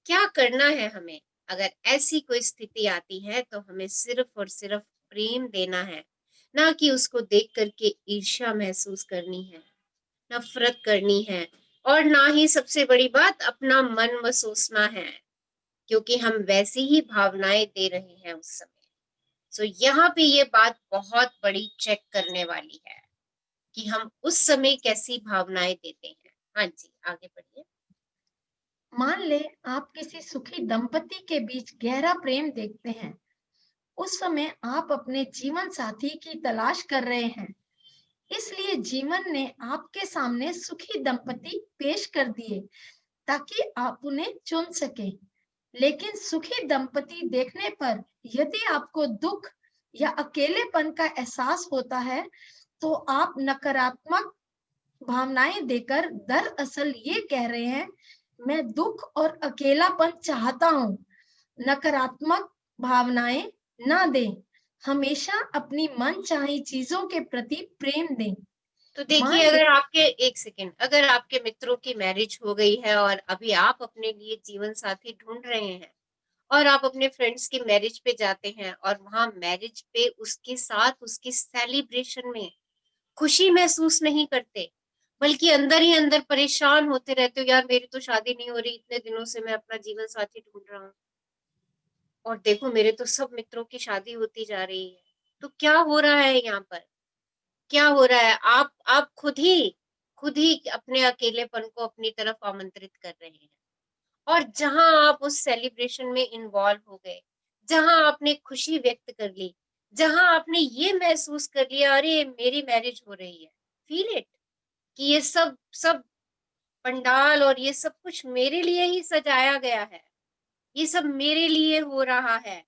क्या करना है हमें, अगर ऐसी कोई स्थिति आती है तो हमें सिर्फ और सिर्फ प्रेम देना है, ना कि उसको देख करके ईर्ष्या महसूस करनी है, नफरत करनी है, और ना ही सबसे बड़ी बात अपना मन महसूसना है, क्योंकि हम वैसी ही भावनाएं दे रहे हैं उस समय। सो यहाँ पे ये बात बहुत बड़ी चेक करने वाली है कि हम उस समय कैसी भावनाएं देते हैं। हाँ जी, आगे बढ़िए। मान ले आप किसी सुखी दंपति के बीच गहरा प्रेम देखते हैं। उस समय आप अपने जीवन साथी की तलाश कर रहे हैं, इसलिए जीवन ने आपके सामने सुखी दंपति पेश कर दिए ताकि आप उन्हें चुन सकें। लेकिन सुखी दंपति देखने पर यदि आपको दुख या अकेलेपन का एहसास होता है, तो आप नकारात्मक भावनाएं देकर दरअसल ये कह रहे हैं, मैं दुख और अकेलापन चाहता हूँ। नकारात्मक भावनाएं ना दें, हमेशा अपनी मनचाही चीजों के प्रति प्रेम दें। तो देखिए, अगर आपके एक सेकेंड, अगर आपके मित्रों की मैरिज हो गई है और अभी आप अपने लिए जीवन साथी ढूंढ रहे हैं, और आप अपने फ्रेंड्स की मैरिज पे जाते हैं और वहां मैरिज पे उसके साथ उसकी सेलिब्रेशन में खुशी महसूस नहीं करते, बल्कि अंदर ही अंदर परेशान होते रहते हो, यार मेरी तो शादी नहीं हो रही, इतने दिनों से मैं अपना जीवन साथी ढूंढ रहा हूँ और देखो मेरे तो सब मित्रों की शादी होती जा रही है, तो क्या हो रहा है यहाँ पर, क्या हो रहा है? आप खुद ही अपने अकेलेपन को अपनी तरफ आमंत्रित कर रहे हैं। और जहां आप उस सेलिब्रेशन में इन्वॉल्व हो गए, जहां आपने खुशी व्यक्त कर ली, जहां आपने ये महसूस कर लिया अरे मेरी मैरिज हो रही है, फील इट कि ये सब पंडाल और ये सब कुछ मेरे लिए ही सजाया गया है, ये सब मेरे लिए हो रहा है,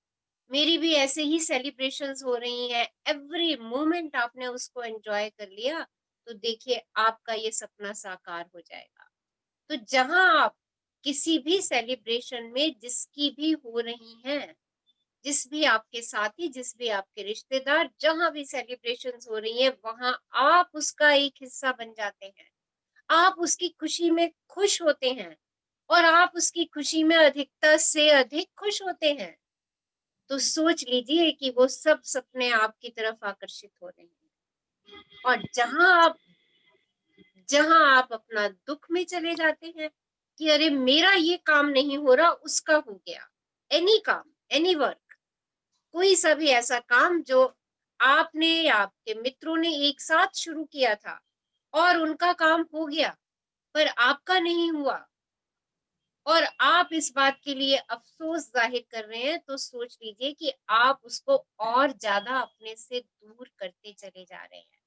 मेरी भी ऐसे ही सेलिब्रेशंस हो रही हैं, एवरी मोमेंट आपने उसको एंजॉय कर लिया, तो देखिए आपका ये सपना साकार हो जाएगा। तो जहां आप किसी भी सेलिब्रेशन में जिसकी भी हो रही हैं, जिस भी आपके साथी, जिस भी आपके रिश्तेदार, जहां भी सेलिब्रेशंस हो रही हैं, वहां आप उसका एक हिस्सा बन जाते हैं। आप उसकी खुशी में खुश होते हैं और आप उसकी खुशी में अधिकता से अधिक खुश होते हैं। तो सोच लीजिए कि वो सब सपने आपकी तरफ आकर्षित हो रहे हैं। और जहां आप अपना दुख में चले जाते हैं कि अरे मेरा ये काम नहीं हो रहा, उसका हो गया, एनी काम, एनी वर्क, कोई सा भी ऐसा काम जो आपने या आपके मित्रों ने एक साथ शुरू किया था और उनका काम हो गया पर आपका नहीं हुआ और आप इस बात के लिए अफसोस जाहिर कर रहे हैं, तो सोच लीजिए कि आप उसको और ज्यादा अपने से दूर करते चले जा रहे हैं।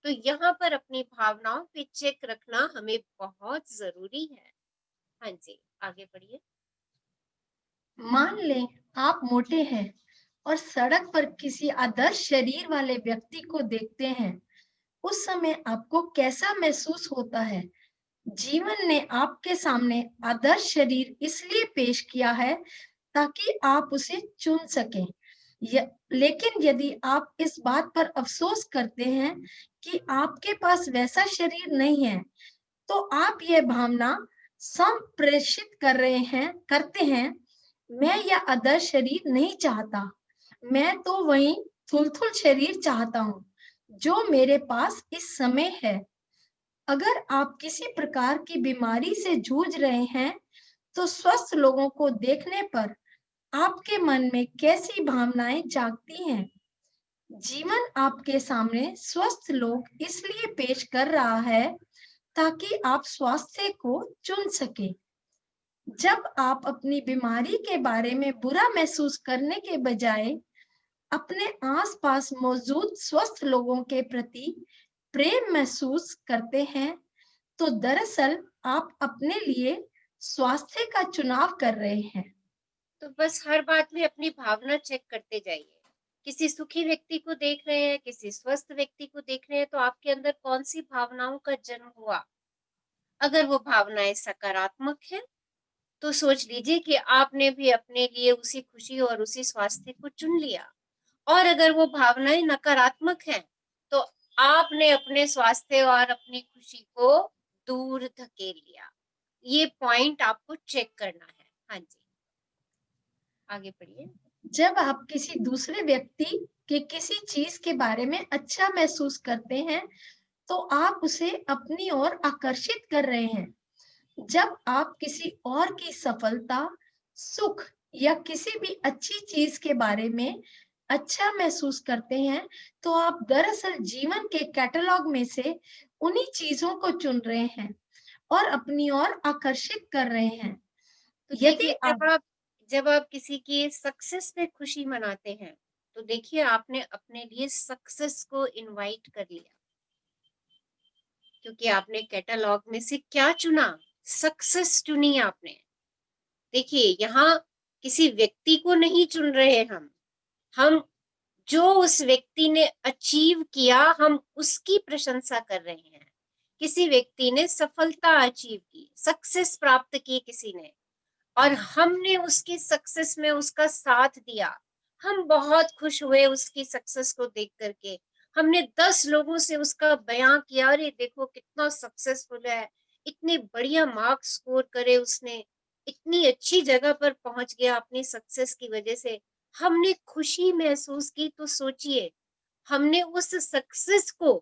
तो यहाँ पर अपनी भावनाओं पे चेक रखना हमें बहुत जरूरी है। हाँ जी, आगे बढ़िए। मान लें आप मोटे हैं और सड़क पर किसी आदर्श शरीर वाले व्यक्ति को देखते हैं, उस समय आपको कैसा महसूस होता है? जीवन ने आपके सामने आदर्श शरीर इसलिए पेश किया है ताकि आप उसे चुन सकें। लेकिन यदि आप इस बात पर अफसोस करते हैं कि आपके पास वैसा शरीर नहीं है, तो आप यह भावना संप्रेषित करते हैं, मैं यह आदर्श शरीर नहीं चाहता, मैं तो वही थुलथुल शरीर चाहता हूँ जो मेरे पास इस समय है। अगर आप किसी प्रकार की बीमारी से जूझ रहे हैं, तो स्वस्थ लोगों को देखने पर आपके मन में कैसी भावनाएं जागती हैं? जीवन आपके सामने स्वस्थ लोग इसलिए पेश कर रहा है ताकि आप स्वास्थ्य को चुन सके। जब आप अपनी बीमारी के बारे में बुरा महसूस करने के बजाय अपने आसपास मौजूद स्वस्थ लोगों के प्रति प्रेम महसूस करते हैं, तो दरअसल आप अपने लिए स्वास्थ्य का चुनाव कर रहे हैं। तो बस हर बात में अपनी भावना चेक करते जाइए। किसी सुखी व्यक्ति को देख रहे हैं, किसी स्वस्थ व्यक्ति को देख रहे हैं, तो आपके अंदर कौन सी भावनाओं का जन्म हुआ? अगर वो भावनाएं सकारात्मक है तो सोच लीजिए कि आपने भी अपने लिए उसी खुशी और उसी स्वास्थ्य को चुन लिया। और अगर वो भावनाएं नकारात्मक हैं तो आपने अपने स्वास्थ्य और अपनी खुशी को दूर धकेल लिया। ये पॉइंट आपको चेक करना है। हाँ जी, आगे बढ़िए। जब आप किसी दूसरे व्यक्ति के किसी चीज के बारे में अच्छा महसूस करते हैं, तो आप उसे अपनी ओर आकर्षित कर रहे हैं। जब आप किसी और की सफलता, सुख या किसी भी अच्छी चीज के बारे में अच्छा महसूस करते हैं, तो आप दरअसल जीवन के कैटलॉग में से उन्हीं चीजों को चुन रहे हैं और अपनी ओर आकर्षित कर रहे हैं। तो यदि जब आप किसी की सक्सेस पे खुशी मनाते हैं, तो देखिए आपने अपने लिए सक्सेस को इनवाइट कर लिया, क्योंकि आपने कैटलॉग में से क्या चुना? सक्सेस चुनी आपने। देखिए यहाँ किसी व्यक्ति को नहीं चुन रहे हम जो उस व्यक्ति ने अचीव किया, हम उसकी प्रशंसा कर रहे हैं। किसी व्यक्ति ने सफलता अचीव की, सक्सेस प्राप्त की किसी ने, और हमने उसकी सक्सेस में उसका साथ दिया। हम बहुत खुश हुए उसकी सक्सेस को देख करके। हमने 10 लोगों से उसका बयां किया, अरे देखो कितना सक्सेसफुल है, इतने बढ़िया मार्क्स स्कोर करे उसने, इतनी अच्छी जगह पर पहुंच गया अपनी सक्सेस की वजह से। हमने खुशी महसूस की। तो सोचिए हमने उस सक्सेस को,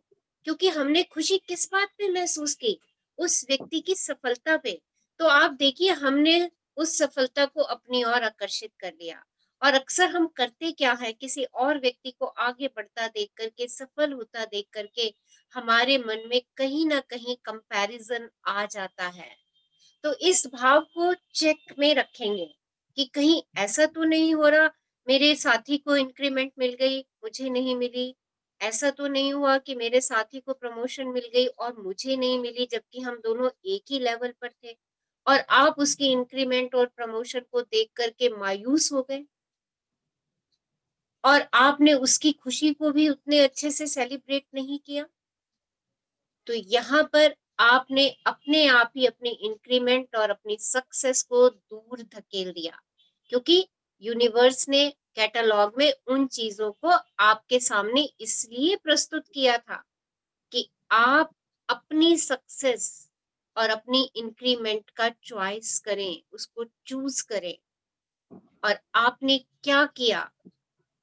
क्योंकि हमने खुशी किस बात पे महसूस की? उस व्यक्ति की सफलता पे। तो आप देखिए हमने उस सफलता को अपनी ओर आकर्षित कर लिया। और अक्सर हम करते क्या है, किसी और व्यक्ति को आगे बढ़ता देख करके, सफल होता देख करके हमारे मन में कहीं ना कहीं कंपैरिजन आ जाता है। तो इस भाव को चेक में रखेंगे कि कहीं ऐसा तो नहीं हो रहा मेरे साथी को इंक्रीमेंट मिल गई, मुझे नहीं मिली। ऐसा तो नहीं हुआ कि मेरे साथी को प्रमोशन मिल गई और मुझे नहीं मिली, जबकि हम दोनों एक ही लेवल पर थे। और आप उसकी इंक्रीमेंट और प्रमोशन को देख करके मायूस हो गए और आपने उसकी खुशी को भी उतने अच्छे से सेलिब्रेट नहीं किया। तो यहाँ पर आपने अपने आप ही अपनी इंक्रीमेंट और अपनी सक्सेस को दूर धकेल दिया, क्योंकि यूनिवर्स ने कैटलॉग में उन चीजों को आपके सामने इसलिए प्रस्तुत किया था कि आप अपनी सक्सेस और अपनी इंक्रीमेंट का चॉइस करें, उसको चूज करें। और आपने क्या किया?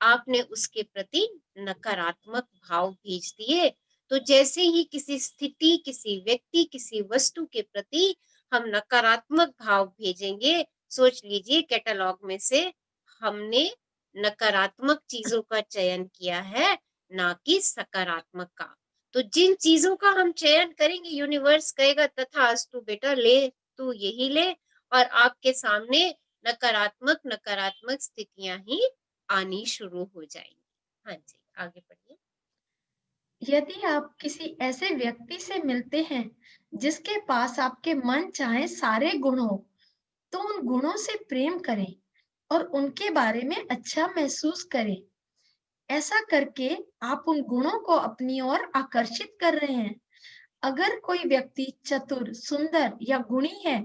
आपने उसके प्रति नकारात्मक भाव भेज दिए। तो जैसे ही किसी स्थिति, किसी व्यक्ति, किसी वस्तु के प्रति हम नकारात्मक भाव भेजेंगे, सोच लीजिए कैटलॉग में से हमने नकारात्मक चीजों का चयन किया है, ना कि सकारात्मक का। तो जिन चीजों का हम चयन करेंगे, यूनिवर्स कहेगा तथास्तु बेटा, ले तू यही ले, और आपके सामने नकारात्मक नकारात्मक स्थितियां ही आनी शुरू हो जाएंगी। हाँ जी, आगे बढ़िए। यदि आप किसी ऐसे व्यक्ति से मिलते हैं जिसके पास आपके मन चाहे सारे गुण हो, तो उन गुणों से प्रेम करें और उनके बारे में अच्छा महसूस करें। ऐसा करके आप उन गुणों को अपनी ओर आकर्षित कर रहे हैं। अगर कोई व्यक्ति चतुर, सुंदर या गुणी है,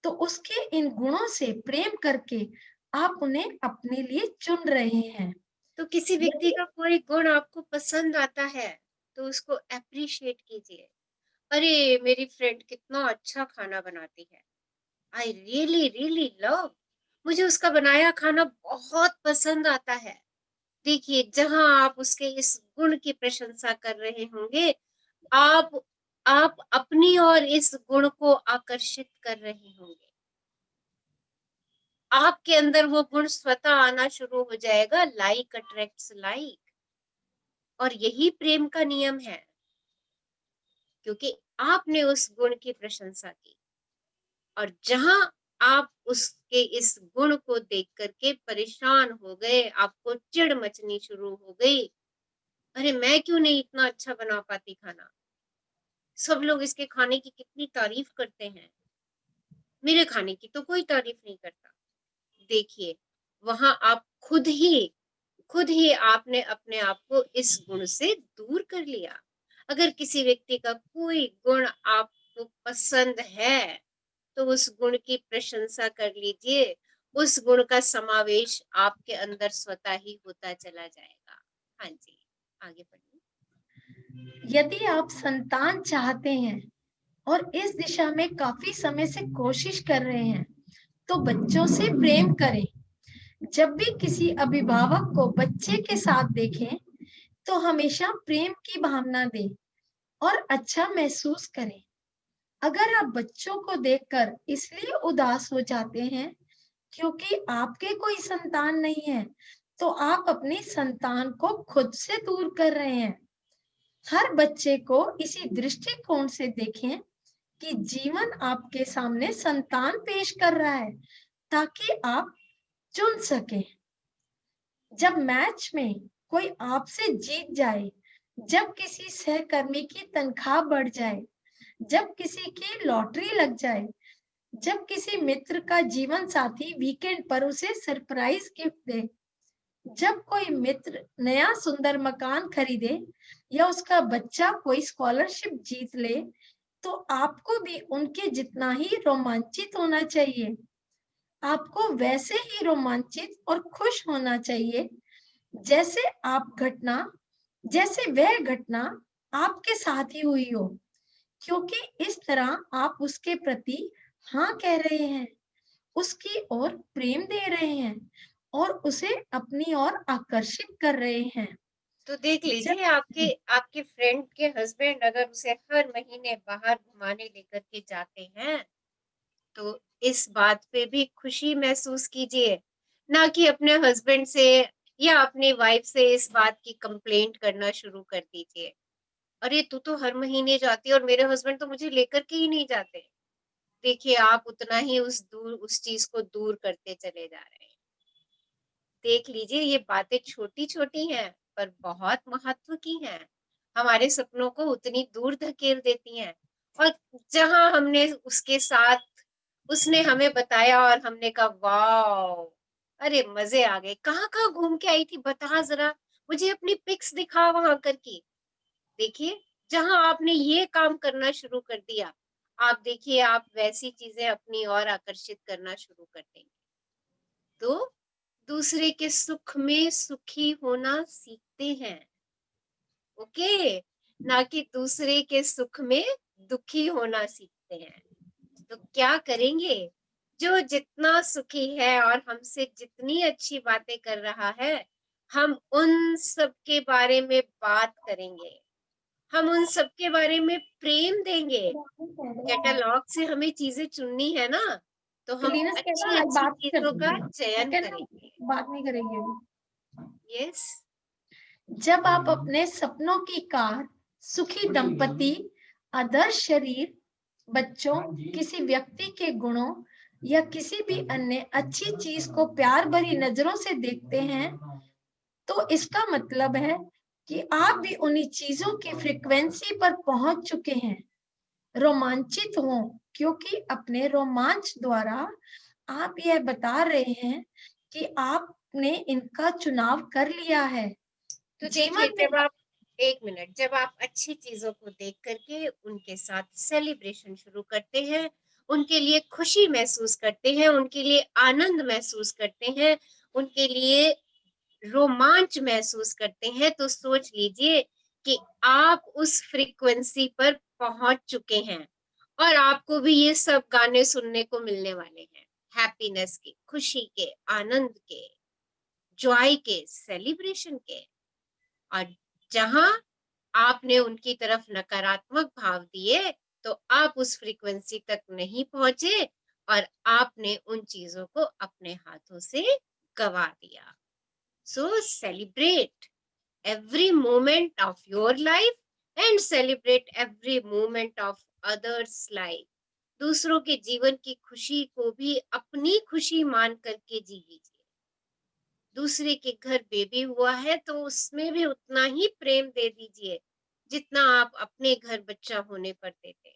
तो उसके इन गुणों से प्रेम करके आप उन्हें अपने लिए चुन रहे हैं। तो किसी व्यक्ति का कोई गुण आपको पसंद आता है तो उसको अप्रिशिएट कीजिए। अरे मेरी फ्रेंड कितना अच्छा खाना बनाती है, आई रियली रियली लव, मुझे उसका बनाया खाना बहुत पसंद आता है। देखिए, जहां आप उसके इस गुण की प्रशंसा कर रहे होंगे, आप अपनी और इस गुण को आकर्षित कर रहे होंगे। आपके अंदर वो गुण स्वतः आना शुरू हो जाएगा। लाइक अट्रैक्ट्स लाइक, और यही प्रेम का नियम है, क्योंकि आपने उस गुण की प्रशंसा की, और जहां आप उसके इस गुण को देख करके परेशान हो गए, आपको चिढ़ मचनी शुरू हो गई, अरे मैं क्यों नहीं इतना अच्छा बना पाती खाना, सब लोग इसके खाने की कितनी तारीफ करते हैं, मेरे खाने की तो कोई तारीफ नहीं करता। देखिए, वहां आप खुद ही आपने अपने आप को इस गुण से दूर कर लिया। अगर किसी व्यक्ति का कोई गुण आपको पसंद है, तो उस गुण की प्रशंसा कर लीजिए, उस गुण का समावेश आपके अंदर स्वतः ही होता चला जाएगा। हाँ जी, आगे बढ़िए। यदि आप संतान चाहते हैं और इस दिशा में काफी समय से कोशिश कर रहे हैं, तो बच्चों से प्रेम करें। जब भी किसी अभिभावक को बच्चे के साथ देखें, तो हमेशा प्रेम की भावना दें और अच्छा महसूस करें। अगर आप बच्चों को देखकर इसलिए उदास हो जाते हैं क्योंकि आपके कोई संतान नहीं है, तो आप अपनी संतान को खुद से दूर कर रहे हैं। हर बच्चे को इसी दृष्टिकोण से देखें कि जीवन आपके सामने संतान पेश कर रहा है, ताकि आप चुन सकें। जब मैच में कोई आपसे जीत जाए, जब किसी सहकर्मी की तनख्वाह बढ़ जाए, जब किसी की लॉटरी लग जाए, जब किसी मित्र का जीवन साथी वीकेंड पर उसे सरप्राइज गिफ्ट दे, जब कोई मित्र नया सुंदर मकान खरीदे या उसका बच्चा कोई स्कॉलरशिप जीत ले, तो आपको भी उनके जितना ही रोमांचित होना चाहिए। आपको वैसे ही रोमांचित और खुश होना चाहिए जैसे वह घटना आपके साथ ही हुई हो, क्योंकि इस तरह आप उसके प्रति हाँ कह रहे हैं, उसकी ओर प्रेम दे रहे हैं और उसे अपनी ओर आकर्षित कर रहे हैं। तो देख लीजिए, आपके फ्रेंड के हस्बैंड अगर उसे हर महीने बाहर घुमाने लेकर के जाते हैं, तो इस बात पे भी खुशी महसूस कीजिए, ना कि अपने हस्बैंड से या अपनी वाइफ से इस बात की कंप्लेंट करना शुरू कर दीजिए, अरे तू तो हर महीने जाती है और मेरे हस्बैंड तो मुझे लेकर के ही नहीं जाते। देखिए, आप उतना ही उस चीज को दूर करते चले जा रहे हैं। देख लीजिए, ये बातें छोटी छोटी हैं पर बहुत महत्व की हैं, हमारे सपनों को उतनी दूर धकेल देती हैं। और जहां हमने उसके साथ, उसने हमें बताया और हमने कहा वाह, अरे मजे आ गए, कहाँ कहाँ घूम के आई थी बता जरा, मुझे अपनी पिक्स दिखा वहां कर की। देखिए, जहां आपने ये काम करना शुरू कर दिया, आप देखिए आप वैसी चीजें अपनी ओर आकर्षित करना शुरू कर देंगे। तो दूसरे के सुख में सुखी होना सीखते हैं, ओके, ना कि दूसरे के सुख में दुखी होना सीखते हैं। तो क्या करेंगे, जो जितना सुखी है और हमसे जितनी अच्छी बातें कर रहा है, हम उन सब के बारे में बात करेंगे, हम उन सब के बारे में प्रेम देंगे। कैटलॉग से हमें चीजें चुननी है ना, तो हम क्लीनर्स कहना अच्छी आज अच्छी बात चीजों का चयन कहना करेंगे। बात नहीं करेंगे अभी। यस, जब आप अपने सपनों की कार, सुखी दंपति, आदर्श शरीर, बच्चों, किसी व्यक्ति के गुणों या किसी भी अन्य अच्छी चीज को प्यार भरी नजरों से देखते हैं, तो इसका मतलब है कि आप भी उन्हीं चीजों की फ्रीक्वेंसी पर पहुंच चुके हैं। रोमांचित हो, क्योंकि अपने रोमांच द्वारा आप यह बता रहे हैं कि आपने इनका चुनाव कर लिया है। तो देखिए, जब आप एक मिनट, जब आप अच्छी चीजों को देख करके उनके साथ सेलिब्रेशन शुरू करते हैं, उनके लिए खुशी महसूस करते हैं, उनके लिए आनंद महसूस करते हैं, उनके लिए रोमांच महसूस करते हैं, तो सोच लीजिए कि आप उस फ्रीक्वेंसी पर पहुंच चुके हैं और आपको भी ये सब गाने सुनने को मिलने वाले हैं, हैप्पीनेस के, खुशी के, आनंद के, जॉय के, सेलिब्रेशन के। और जहां आपने उनकी तरफ नकारात्मक भाव दिए, तो आप उस फ्रीक्वेंसी तक नहीं पहुंचे और आपने उन चीजों को अपने हाथों से गवा दिया। So celebrate every moment of your life and celebrate every moment of others' life. दूसरों के जीवन की खुशी को भी अपनी खुशी मान करके जी लीजिए। दूसरे के घर बेबी हुआ है तो उसमें भी उतना ही प्रेम दे दीजिए जितना आप अपने घर बच्चा होने पर देते।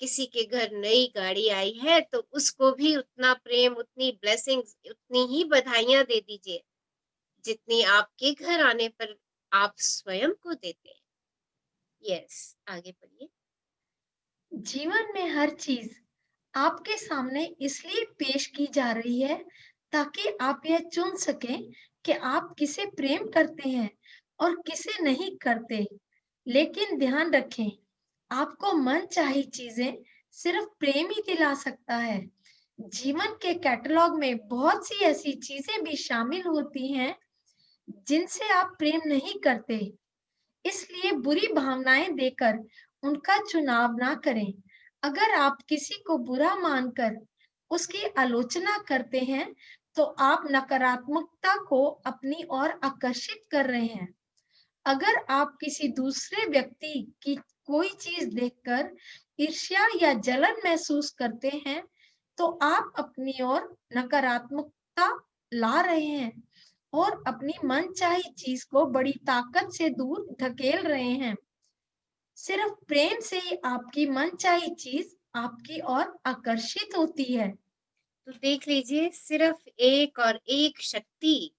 किसी के घर नई गाड़ी आई है तो उसको भी उतना प्रेम, उतनी ब्लेसिंग्स, उतनी ही बधाइयां दे दीजिए जितनी आपके घर आने पर आप स्वयं को देते हैं। यस, आगे बढ़िए। जीवन में हर चीज आपके सामने इसलिए पेश की जा रही है ताकि आप यह चुन सकें कि आप किसे प्रेम करते हैं और किसे नहीं करते। लेकिन ध्यान रखें, आपको मनचाही चीजें सिर्फ प्रेम ही दिला सकता है। जीवन के कैटलॉग में बहुत सी ऐसी चीजें भी शामिल होती हैं जिनसे आप प्रेम नहीं करते, इसलिए बुरी भावनाएं देकर उनका चुनाव ना करें। अगर आप किसी को बुरा मानकर उसकी आलोचना करते हैं, तो आप नकारात्मकता को अपनी ओर आकर्षित कर रहे हैं। अगर आप किसी दूसरे व्यक्ति की कोई चीज देखकर ईर्ष्या या जलन महसूस करते हैं, तो आप अपनी ओर नकारात्मकता ला रहे हैं और अपनी मनचाही चीज को बड़ी ताकत से दूर धकेल रहे हैं। सिर्फ प्रेम से ही आपकी मनचाही चीज आपकी ओर आकर्षित होती है। तो देख लीजिए, सिर्फ एक और एक शक्ति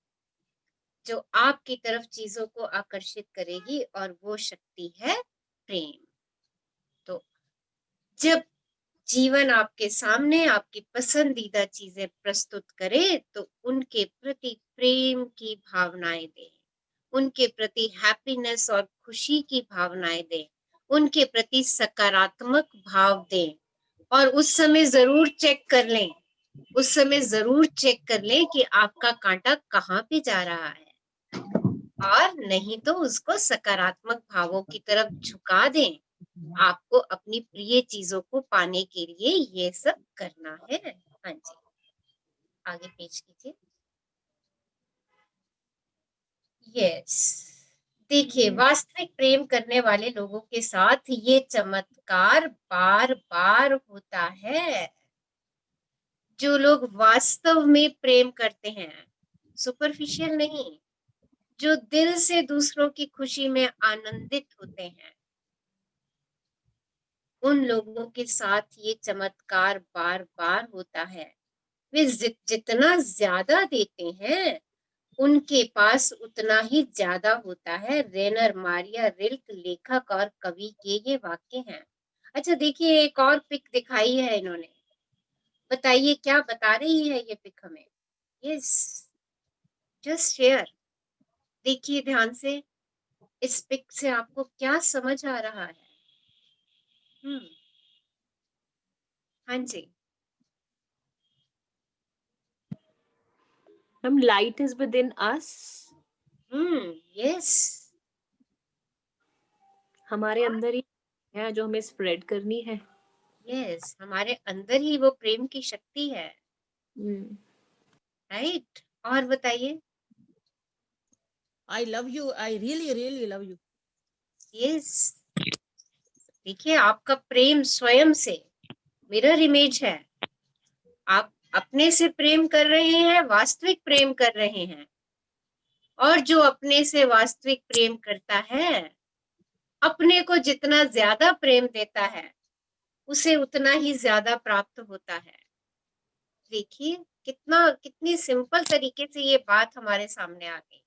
जो आपकी तरफ चीजों को आकर्षित करेगी और वो शक्ति है प्रेम। तो जब जीवन आपके सामने आपकी पसंदीदा चीजें प्रस्तुत करे तो उनके प्रति प्रेम की भावनाएं दें, उनके प्रति हैप्पीनेस और खुशी की भावनाएं दें, उनके प्रति सकारात्मक भाव दें। और उस समय जरूर चेक कर लें, उस समय जरूर चेक कर लें कि आपका कांटा कहाँ पे जा रहा है, और नहीं तो उसको सकारात्मक भावों की तरफ झुका दें। आपको अपनी प्रिय चीजों को पाने के लिए ये सब करना है। हाँ जी, आगे पेश कीजिए। यस, देखिए, वास्तविक प्रेम करने वाले लोगों के साथ ये चमत्कार बार बार होता है। जो लोग वास्तव में प्रेम करते हैं, सुपरफिशियल नहीं, जो दिल से दूसरों की खुशी में आनंदित होते हैं, उन लोगों के साथ ये चमत्कार बार बार होता है। वे जितना ज्यादा देते हैं उनके पास उतना ही ज्यादा होता है। रेनर मारिया रिल्क लेखक और कवि के ये वाक्य हैं। अच्छा देखिए, एक और पिक दिखाई है इन्होंने, बताइए क्या बता रही है ये पिक हमें। यस, जस्ट शेयर, देखिए ध्यान से, इस पिक से आपको क्या समझ आ रहा है। हाँ जी, ma'am light is within us. Yes, हमारे अंदर ही है जो हमें स्प्रेड करनी है। यस, हमारे अंदर ही वो प्रेम की शक्ति है। राइट, और बताइए। I love you. I really, really love you. Yes, देखिए आपका प्रेम स्वयं से मिरर इमेज है। आप अपने से प्रेम कर रहे हैं, वास्तविक प्रेम कर रहे हैं, और जो अपने से वास्तविक प्रेम करता है, अपने को जितना ज्यादा प्रेम देता है, उसे उतना ही ज्यादा प्राप्त होता है। देखिए कितनी सिंपल तरीके से ये बात हमारे सामने आ गई।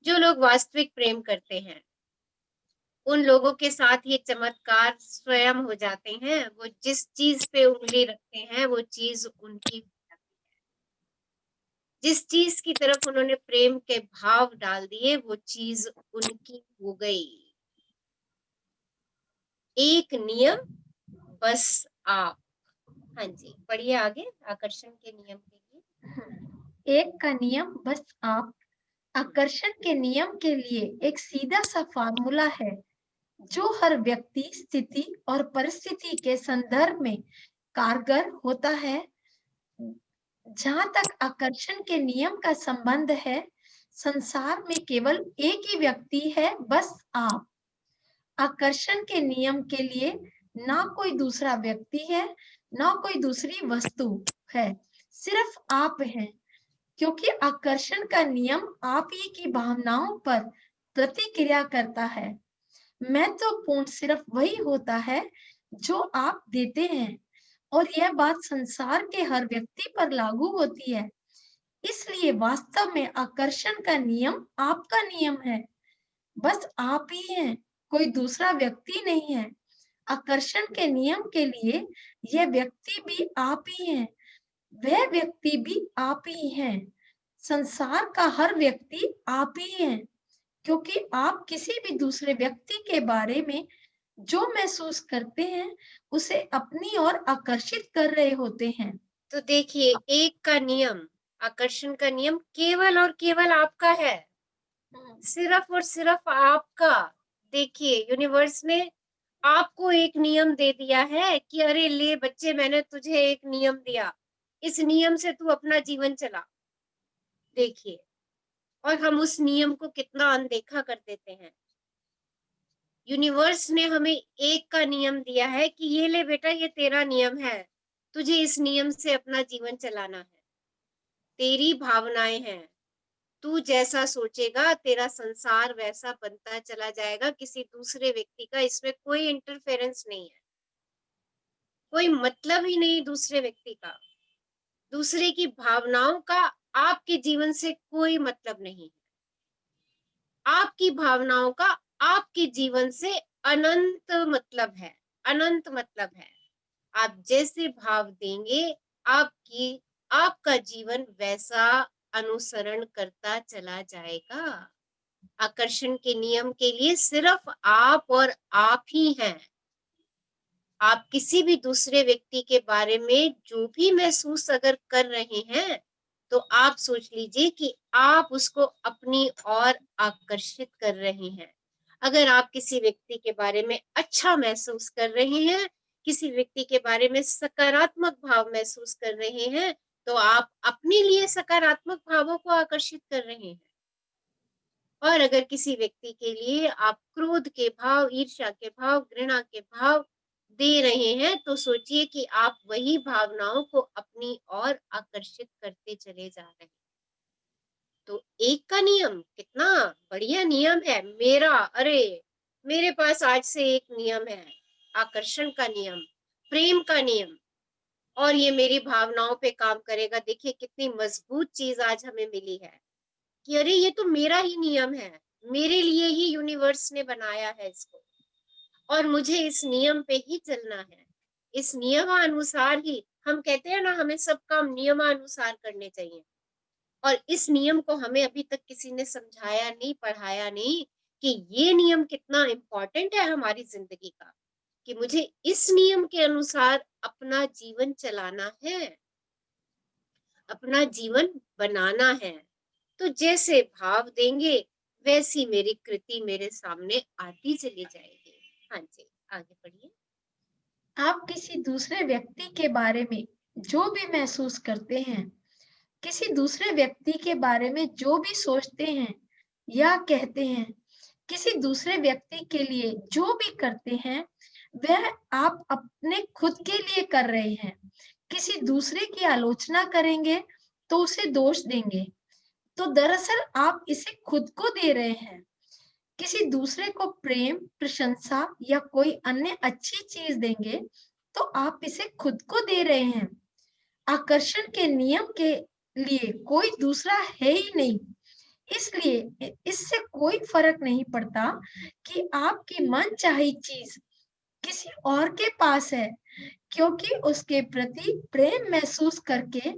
जो लोग वास्तविक प्रेम करते हैं, उन लोगों के साथ ये चमत्कार स्वयं हो जाते हैं। वो जिस चीज पे उंगली रखते हैं, वो चीज उनकी हो जाती है। जिस चीज की तरफ उन्होंने प्रेम के भाव डाल दिए, वो चीज उनकी हो गई। एक नियम बस आप। हाँ जी, पढ़िए आगे, आकर्षण के नियम के लिए। एक का नियम बस आप। आकर्षण के नियम के लिए एक सीधा सा फार्मूला है जो हर व्यक्ति, स्थिति और परिस्थिति के संदर्भ में कारगर होता है। जहां तक आकर्षण के नियम का संबंध है, संसार में केवल एक ही व्यक्ति है, बस आप। आकर्षण के नियम के लिए ना कोई दूसरा व्यक्ति है, ना कोई दूसरी वस्तु है, सिर्फ आप हैं। क्योंकि आकर्षण का नियम आप ही की भावनाओं पर प्रतिक्रिया करता है। महत्वपूर्ण सिर्फ वही होता है जो आप देते हैं, और यह बात संसार के हर व्यक्ति पर लागू होती है। इसलिए वास्तव में आकर्षण का नियम आपका नियम है, बस आप ही हैं, कोई दूसरा व्यक्ति नहीं है। आकर्षण के नियम के लिए यह व्यक्ति भी आप ही है, वह व्यक्ति भी आप ही है, संसार का हर व्यक्ति आप ही है। क्योंकि आप किसी भी दूसरे व्यक्ति के बारे में जो महसूस करते हैं, उसे अपनी ओर आकर्षित कर रहे होते हैं। तो देखिए, एक का नियम, आकर्षण का नियम केवल और केवल आपका है, सिर्फ और सिर्फ आपका। देखिए, यूनिवर्स ने आपको एक नियम दे दिया है कि अरे ले बच्चे, मैंने तुझे एक नियम दिया, इस नियम से तू अपना जीवन चला। देखिए, और हम उस नियम को कितना अनदेखा कर देते हैं। यूनिवर्स ने हमें एक का नियम दिया है कि ये ले बेटा, ये तेरा नियम है, तुझे इस नियम से अपना जीवन चलाना है। तेरी भावनाएं हैं, तू जैसा सोचेगा तेरा संसार वैसा बनता चला जाएगा, किसी दूसरे व्यक्ति का इसमें कोई इंटरफेरेंस नहीं है, कोई मतलब ही नहीं दूसरे व्यक्ति का, दूसरे की भावनाओं का आपके जीवन से कोई मतलब नहीं है। आपकी भावनाओं का आपके जीवन से अनंत मतलब है, अनंत मतलब है। आप जैसे भाव देंगे, आपका जीवन वैसा अनुसरण करता चला जाएगा। आकर्षण के नियम के लिए सिर्फ आप और आप ही हैं। आप किसी भी दूसरे व्यक्ति के बारे में जो भी महसूस अगर कर रहे हैं, तो आप सोच लीजिए कि आप उसको अपनी ओर आकर्षित कर रहे हैं। अगर आप किसी व्यक्ति के बारे में अच्छा महसूस कर रहे हैं, किसी व्यक्ति के बारे में सकारात्मक भाव महसूस कर रहे हैं, तो आप अपने लिए सकारात्मक भावों को आकर्षित कर रहे हैं। और अगर किसी व्यक्ति के लिए आप क्रोध के भाव, ईर्ष्या के भाव, घृणा के भाव दे रहे हैं, तो सोचिए कि आप वही भावनाओं को अपनी ओर आकर्षित करते चले जा रहे हैं। तो एक का नियम कितना बढ़िया नियम है मेरा। अरे मेरे पास आज से एक नियम है, आकर्षण का नियम, प्रेम का नियम, और ये मेरी भावनाओं पे काम करेगा। देखिए कितनी मजबूत चीज आज हमें मिली है। कि अरे ये तो मेरा ही नियम है, मेरे लिए ही यूनिवर्स ने बनाया है इसको, और मुझे इस नियम पे ही चलना है। इस नियमानुसार ही, हम कहते हैं ना हमें सब काम नियमानुसार करने चाहिए, और इस नियम को हमें अभी तक किसी ने समझाया नहीं, पढ़ाया नहीं कि ये नियम कितना इम्पोर्टेंट है हमारी जिंदगी का, कि मुझे इस नियम के अनुसार अपना जीवन चलाना है, अपना जीवन बनाना है। तो जैसे भाव देंगे वैसी मेरी कृति मेरे सामने आती चली जाएगी। हाँ जी, आगे बढ़िए। आप किसी दूसरे व्यक्ति के बारे में जो भी महसूस करते हैं, किसी दूसरे व्यक्ति के बारे में जो भी सोचते हैं या कहते हैं, किसी दूसरे व्यक्ति के लिए जो भी करते हैं, वह आप अपने खुद के लिए कर रहे हैं। किसी दूसरे की आलोचना करेंगे तो उसे दोष देंगे, तो दरअसल आप इसे खुद को दे रहे हैं। किसी दूसरे को प्रेम, प्रशंसा या कोई अन्य अच्छी चीज देंगे तो आप इसे खुद को दे रहे हैं। आकर्षण के नियम के लिए कोई दूसरा है ही नहीं, इसलिए इससे कोई फर्क नहीं पड़ता कि आपकी मनचाही चीज किसी और के पास है, क्योंकि उसके प्रति प्रेम महसूस करके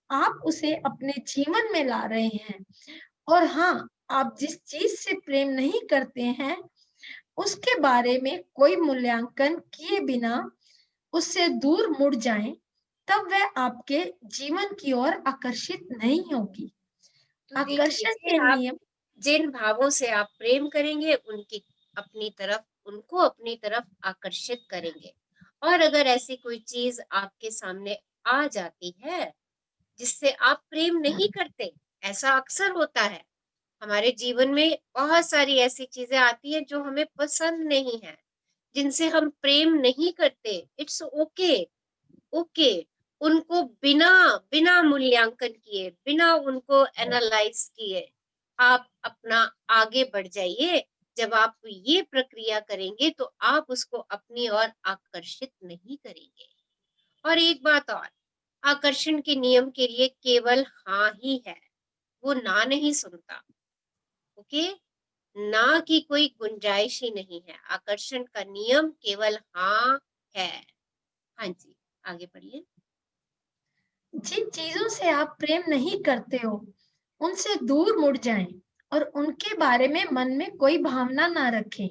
आप उसे अपने जीवन में ला रहे हैं। और हाँ, आप जिस चीज से प्रेम नहीं करते हैं उसके बारे में कोई मूल्यांकन किए बिना उससे दूर मुड़ जाएं, तब वह आपके जीवन की ओर आकर्षित नहीं होगी। तो आकर्षण देखिए, के आप नियम जिन भावों से आप प्रेम करेंगे उनको अपनी तरफ आकर्षित करेंगे। और अगर ऐसी कोई चीज आपके सामने आ जाती है जिससे आप प्रेम नहीं करते, ऐसा अक्सर होता है हमारे जीवन में, बहुत सारी ऐसी चीजें आती हैं जो हमें पसंद नहीं है, जिनसे हम प्रेम नहीं करते। इट्स ओके, ओके, उनको बिना बिना मूल्यांकन किए, बिना उनको एनालाइज किए आप अपना आगे बढ़ जाइए। जब आप ये प्रक्रिया करेंगे तो आप उसको अपनी ओर आकर्षित नहीं करेंगे। और एक बात और, आकर्षण के नियम के लिए केवल हाँ ही है, वो ना नहीं सुनता। ओके, ना की कोई गुंजाइश ही नहीं है। आकर्षण का नियम केवल हाँ है। हाँ जी, आगे बढ़िए। जिन चीजों से आप प्रेम नहीं करते हो उनसे दूर मुड़ जाएं और उनके बारे में मन में कोई भावना ना रखें।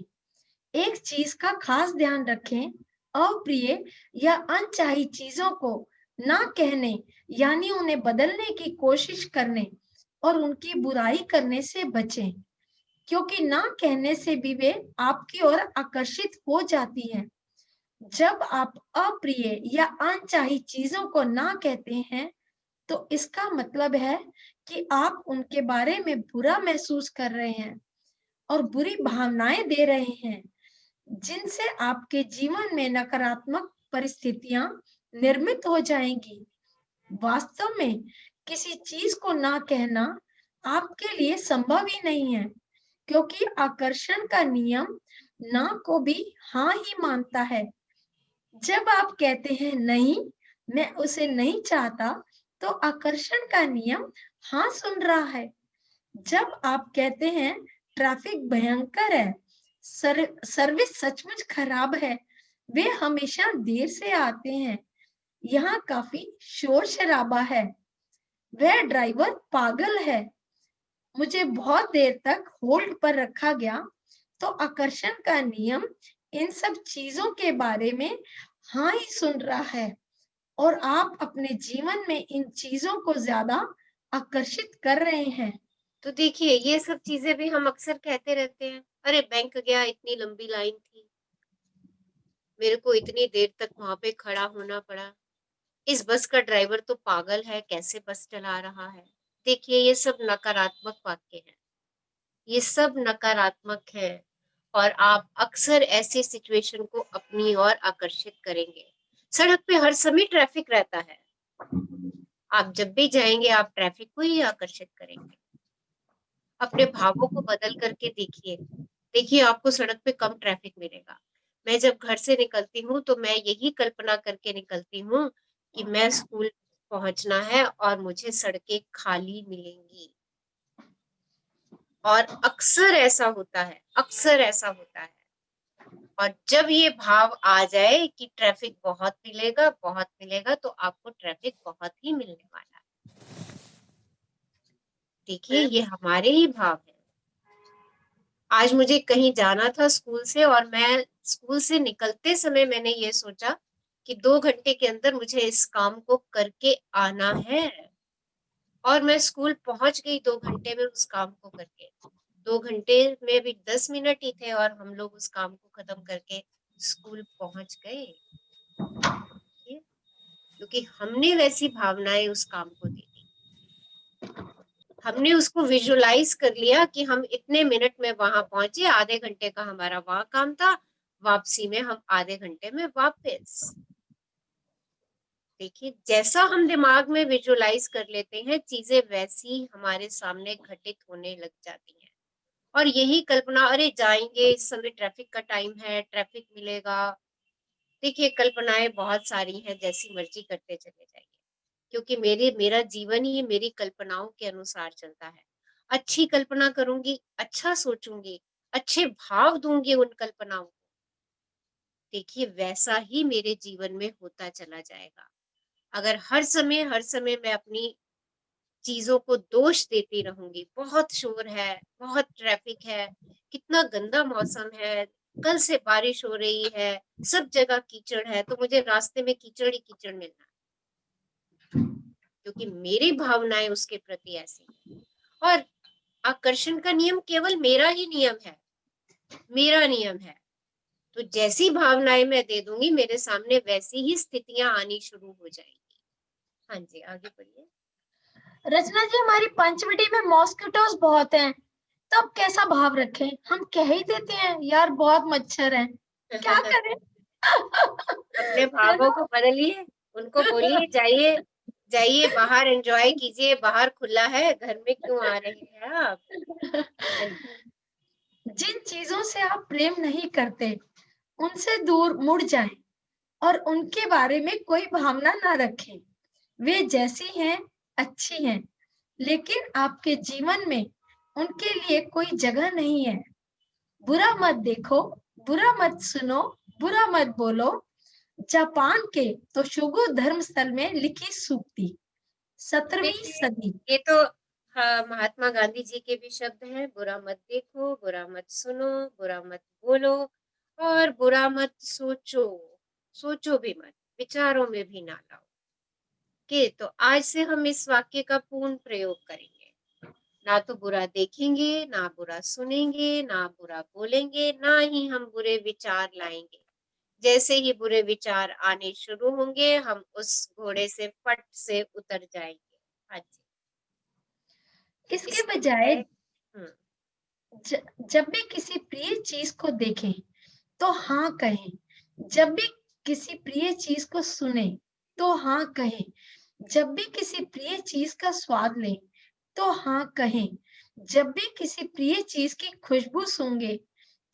एक चीज का खास ध्यान रखें, अप्रिय या अनचाही चीजों को ना कहने यानी उन्हें बदलने की कोशिश करने और उनकी बुराई करने से बचें, क्योंकि ना कहने से भी वे आपकी ओर आकर्षित हो जाती हैं। जब आप अप्रिय या अनचाही चीजों को ना कहते हैं तो इसका मतलब है कि आप उनके बारे में बुरा महसूस कर रहे हैं और बुरी भावनाएं दे रहे हैं, जिनसे आपके जीवन में नकारात्मक परिस्थितियां निर्मित हो जाएंगी। वास्तव में किसी चीज को ना कहना आपके लिए संभव ही नहीं है, क्योंकि आकर्षण का नियम ना को भी हाँ ही मानता है। जब आप कहते हैं नहीं, मैं उसे नहीं चाहता, तो आकर्षण का नियम हाँ सुन रहा है। जब आप कहते हैं ट्रैफिक भयंकर है, सर्विस सचमुच खराब है, वे हमेशा देर से आते हैं, यहाँ काफी शोर शराबा है, वह ड्राइवर पागल है, मुझे बहुत देर तक होल्ड पर रखा गया, तो आकर्षण का नियम इन सब चीजों के बारे में हाँ ही सुन रहा है और आप अपने जीवन में इन चीजों को ज्यादा आकर्षित कर रहे हैं। तो देखिए, ये सब चीजें भी हम अक्सर कहते रहते हैं, अरे बैंक गया, इतनी लंबी लाइन थी, मेरे को इतनी देर तक वहां पे खड़ा होना पड़ा, इस बस का ड्राइवर तो पागल है, कैसे बस चला रहा है। देखिए, ये सब नकारात्मक वाक्य हैं, ये सब नकारात्मक है, और आप अक्सर ऐसे सिचुएशन को अपनी ओर आकर्षित करेंगे। सड़क पे हर समय ट्रैफिक रहता है, आप जब भी जाएंगे आप ट्रैफिक को ही आकर्षित करेंगे। अपने भावों को बदल करके देखिए, देखिए आपको सड़क पे कम ट्रैफिक मिलेगा। मैं जब घर से निकलती हूँ तो मैं यही कल्पना करके निकलती हूँ कि मैं स्कूल पहुंचना है और मुझे सड़कें खाली मिलेंगी। और अक्सर ऐसा होता है, अक्सर ऐसा होता है। और जब ये भाव आ जाए कि ट्रैफिक बहुत मिलेगा, बहुत मिलेगा, तो आपको ट्रैफिक बहुत ही मिलने वाला है। देखिए, ये हमारे ही भाव है। आज मुझे कहीं जाना था स्कूल से, और मैं स्कूल से निकलते समय मैंने ये सोचा कि 2 घंटे के अंदर मुझे इस काम को करके आना है, और मैं स्कूल पहुंच गई 2 घंटे में उस काम को करके। 2 घंटे में भी 10 मिनट ही थे और हम लोग उस काम को खत्म करके स्कूल पहुंच गए, क्योंकि हमने वैसी भावनाएं उस काम को दे दी। हमने उसको विजुअलाइज कर लिया कि हम इतने मिनट में वहां पहुंचे, आधे घंटे का हमारा वहां काम था, वापसी में हम आधे घंटे में वापस। देखिए, जैसा हम दिमाग में विजुअलाइज कर लेते हैं, चीजें वैसी हमारे सामने घटित होने लग जाती हैं। और यही कल्पना, अरे जाएंगे, इस समय ट्रैफिक का टाइम है, ट्रैफिक मिलेगा। देखिए, कल्पनाएं बहुत सारी हैं, जैसी मर्जी करते चले जाइए, क्योंकि मेरा जीवन ही मेरी कल्पनाओं के अनुसार चलता है। अच्छी कल्पना करूंगी, अच्छा सोचूंगी, अच्छे भाव दूंगी उन कल्पनाओं को, देखिए वैसा ही मेरे जीवन में होता चला जाएगा। अगर हर समय मैं अपनी चीजों को दोष देती रहूंगी, बहुत शोर है, बहुत ट्रैफिक है, कितना गंदा मौसम है, कल से बारिश हो रही है, सब जगह कीचड़ है, तो मुझे रास्ते में कीचड़ ही कीचड़ मिलना है, क्योंकि मेरी भावनाएं उसके प्रति ऐसी है। और आकर्षण का नियम केवल मेरा ही नियम है, मेरा नियम है। तो जैसी भावनाएं मैं दे दूंगी, मेरे सामने वैसी ही स्थितियां आनी शुरू हो जाएंगी। हाँ जी, आगे बढ़िए। रचना जी, हमारी पंचवटी में मॉस्किटोज बहुत हैं, तो अब कैसा भाव रखें? हम कह ही देते हैं यार बहुत मच्छर हैं, क्या करें? अपने भावों को बदलिए, उनको बोलिए जाइए, जाइए बाहर एंजॉय कीजिए, बाहर खुला है, घर में क्यों आ रहे हैं आप? जिन चीजों से आप प्रेम नहीं करते उनसे दूर मुड़ जाएं और उनके बारे में कोई भावना ना रखें। वे जैसी हैं अच्छी हैं, लेकिन आपके जीवन में उनके लिए कोई जगह नहीं है। बुरा मत देखो, बुरा मत सुनो, बुरा मत बोलो। जापान के तोशुगु धर्मस्थल में लिखी सूक्ति, 17वीं सदी। ये तो हाँ, महात्मा गांधी जी के भी शब्द हैं, बुरा मत देखो, बुरा मत सुनो, बुरा मत बोलो, और बुरा मत सोचो, सोचो भी मत, विचारों में भी ना लाओ। के तो आज से हम इस वाक्य का पूर्ण प्रयोग करेंगे। ना तो बुरा देखेंगे, ना बुरा सुनेंगे, ना बुरा बोलेंगे, ना ही हम बुरे विचार लाएंगे। जैसे ही बुरे विचार आने शुरू होंगे, हम उस घोड़े से फट से उतर जाएंगे। हाँ जी। इसके बजाय जब भी किसी प्रिय चीज को देखें तो हाँ कहें, जब भी किसी प्रिय चीज को सुने तो हाँ कहें, जब भी किसी प्रिय चीज का स्वाद लें तो हाँ कहें, जब भी किसी प्रिय चीज की खुशबू सूंघे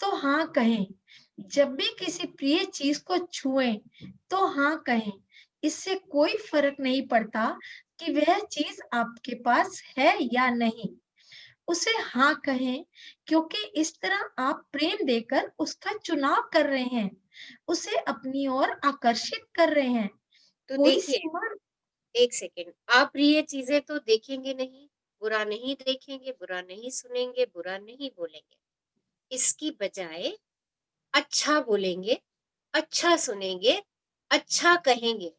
तो हाँ कहें, जब भी किसी प्रिय चीज को छुएं तो हाँ कहें। इससे कोई फर्क नहीं पड़ता कि वह चीज आपके पास है या नहीं, उसे हाँ कहें, क्योंकि इस तरह आप प्रेम देकर उसका चुनाव कर रहे हैं, उसे अपनी ओर आकर्षित कर रहे हैं। तो देखिए, एक सेकेंड, आप प्रिय चीजें तो देखेंगे नहीं, बुरा नहीं देखेंगे, बुरा नहीं सुनेंगे, बुरा नहीं बोलेंगे, इसकी बजाय अच्छा बोलेंगे, अच्छा सुनेंगे, अच्छा कहेंगे।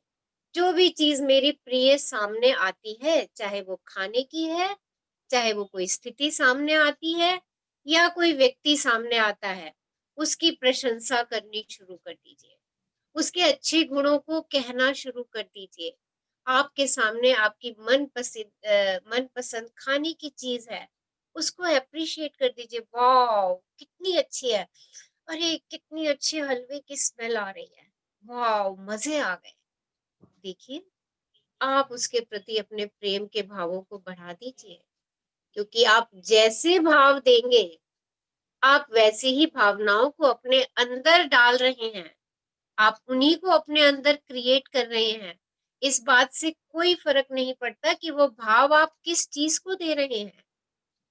जो भी चीज मेरी प्रिय सामने आती है, चाहे वो खाने की है, चाहे वो कोई स्थिति सामने आती है, या कोई व्यक्ति सामने आता है, उसकी प्रशंसा करनी शुरू कर दीजिए, उसके अच्छे गुणों को कहना शुरू कर दीजिए। आपके सामने आपकी मनपसंद खाने की चीज है, उसको अप्रिशिएट कर दीजिए। वाह कितनी अच्छी है, अरे कितनी अच्छी हलवे की स्मेल आ रही है, वाह मजे आ गए। देखिए, आप उसके प्रति अपने प्रेम के भावों को बढ़ा दीजिए, क्योंकि आप जैसे भाव देंगे, आप वैसे ही भावनाओं को अपने अंदर डाल रहे हैं, आप उन्हीं को अपने अंदर क्रिएट कर रहे हैं। इस बात से कोई फर्क नहीं पड़ता कि वो भाव आप किस चीज को दे रहे हैं,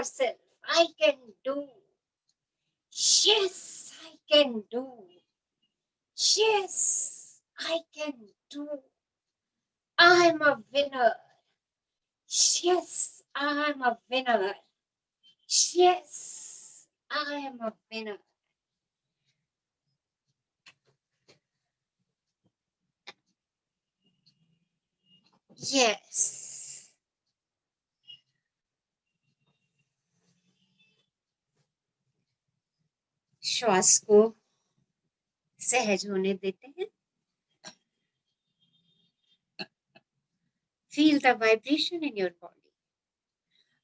yourself, I can do. Yes, I can do. Yes, I can do. I'm a winner. Yes, I'm a winner. Yes, I am a winner. Yes. श्वास को सहज होने देते हैं. Feel the vibration in your body.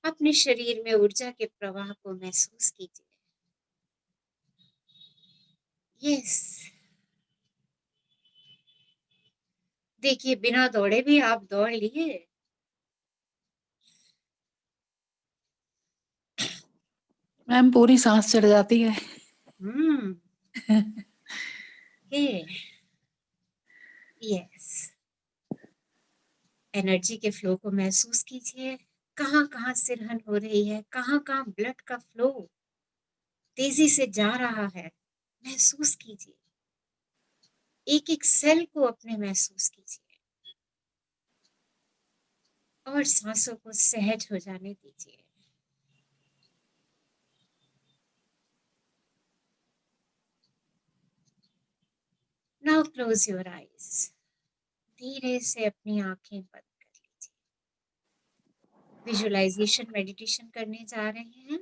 अपने शरीर में ऊर्जा के प्रवाह को महसूस कीजिए. Yes. देखिए, बिना दौड़े भी आप दौड़ लिए. मैम पूरी सांस चढ़ जाती है. यस. एनर्जी के फ्लो को महसूस कीजिए. कहाँ कहाँ सिरहन हो रही है, कहाँ कहाँ ब्लड का फ्लो तेजी से जा रहा है, महसूस कीजिए. एक एक सेल को अपने महसूस कीजिए और सांसों को सहज हो जाने दीजिए. Now close your eyes. धीरे से अपनी आंखें बंद कर लीजिए. विजुअलाइजेशन मेडिटेशन करने जा रहे हैं.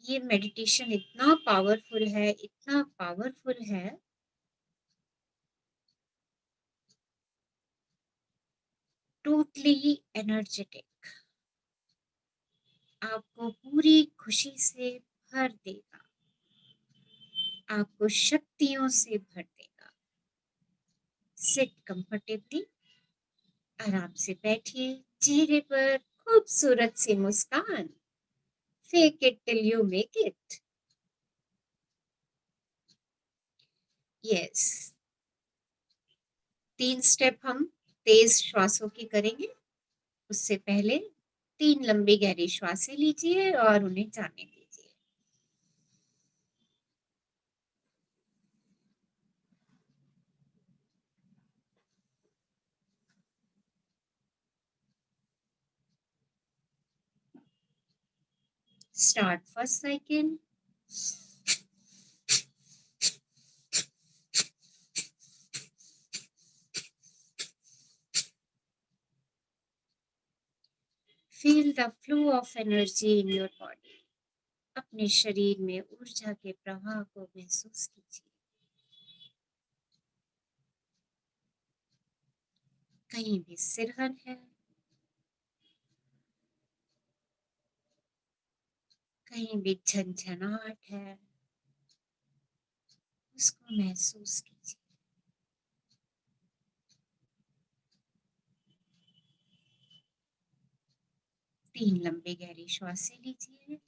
ये मेडिटेशन इतना पावरफुल है, इतना पावरफुल है, टोटली एनर्जेटिक. आपको पूरी खुशी से भर देगा, आपको शक्तियों से भर देगा. Sit comfortably. आराम से बैठिए. चेहरे पर खूबसूरत सी मुस्कान. Fake it till you make it. Yes. 3 step हम तेज श्वासों की करेंगे. उससे पहले 3 लंबी गहरी श्वासें लीजिए और उन्हें जाने दीजिए. Start first cycle. Feel the flow of energy in your body. अपने शरीर में ऊर्जा के प्रवाह को महसूस कीजिए. कहीं भी सिरहन है, कहीं भी झंझनाहट है, उसको महसूस कीजिए. तीन लंबी गहरी श्वासें लीजिए.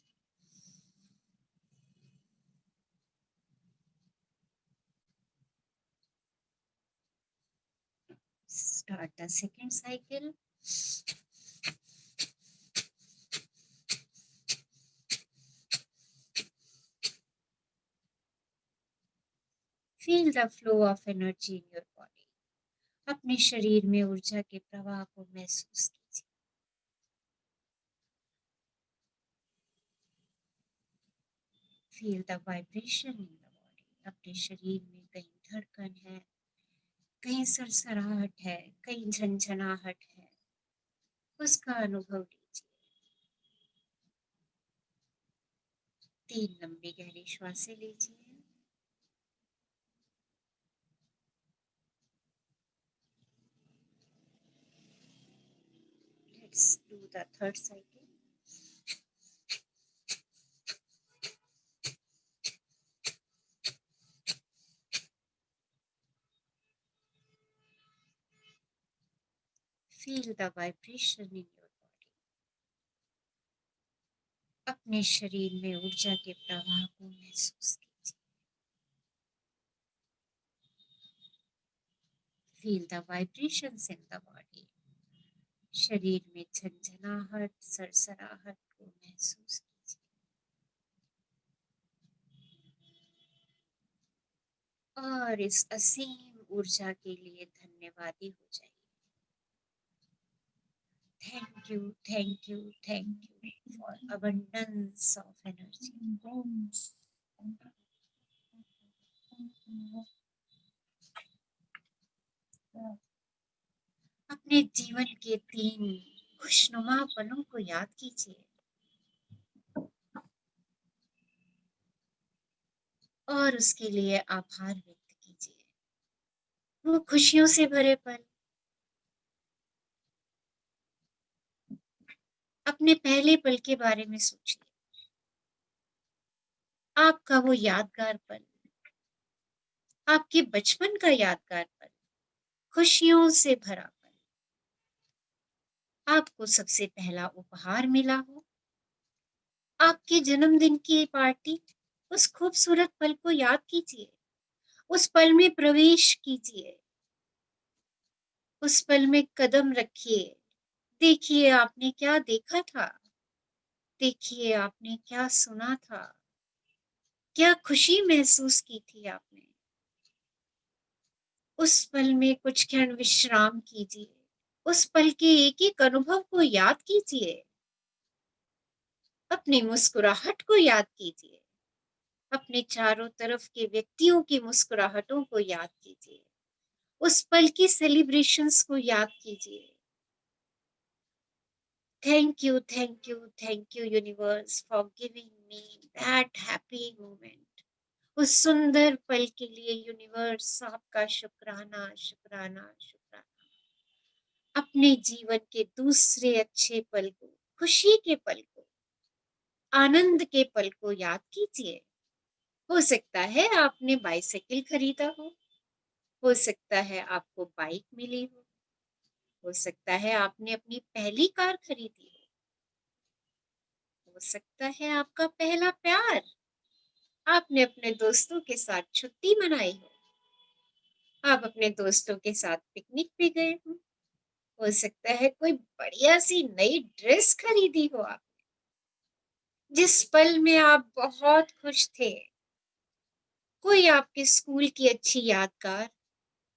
Start the second cycle. Feel the flow of energy in your body. अपने शरीर में ऊर्जा के प्रवाह को महसूस कीजिए. Feel the vibration in the body. अपने शरीर में कहीं धड़कन है, कहीं सरसराहट है, कहीं झंझनाहट है, उसका अनुभव लीजिए. 3 लंबी गहरी श्वासें लीजिए. Let's do the third cycle. Feel the vibration in your body. अपने शरीर में ऊर्जा के प्रवाह को महसूस कीजिए. Feel the vibrations in the body. शरीर में झंझनाहट, सरसराहट को महसूस कीजिए और इस असीम ऊर्जा के लिए धन्यवादी हो जाइए। Thank you, thank you, thank you for abundance of energy. अपने जीवन के 3 खुशनुमा पलों को याद कीजिए और उसके लिए आभार व्यक्त कीजिए। वो खुशियों से भरे पल, अपने पहले पल के बारे में सोचिए, आपका वो यादगार पल, आपके बचपन का यादगार पल, खुशियों से भरा पल। आपको सबसे पहला उपहार मिला हो, आपके जन्मदिन की पार्टी, उस खूबसूरत पल को याद कीजिए, उस पल में प्रवेश कीजिए, उस पल में कदम रखिए। देखिए आपने क्या देखा था, देखिए आपने क्या सुना था, क्या खुशी महसूस की थी आपने। उस पल में कुछ क्षण विश्राम कीजिए, उस पल के एक-एक अनुभव को याद कीजिए, अपनी मुस्कुराहट को याद कीजिए, अपने चारों तरफ के व्यक्तियों की मुस्कुराहटों को याद कीजिए, उस पल की सेलिब्रेशंस को याद कीजिए। Thank you, thank you, thank you universe for giving me that happy moment. उस सुंदर पल के लिए यूनिवर्स आपका शुक्राना, शुक्राना, शुक्राना। अपने जीवन के दूसरे अच्छे पल को, खुशी के पल को, आनंद के पल को याद कीजिए। हो सकता है आपने बाइसाइकिल खरीदा हो सकता है आपको बाइक मिली हो सकता है आपने अपनी पहली कार खरीदी हो सकता है आपका पहला प्यार, आपने अपने दोस्तों के साथ छुट्टी मनाई हो, आप अपने दोस्तों के साथ पिकनिक पे गए हो सकता है कोई बढ़िया सी नई ड्रेस खरीदी हो आपने, जिस पल में आप बहुत खुश थे, कोई आपके स्कूल की अच्छी यादगार,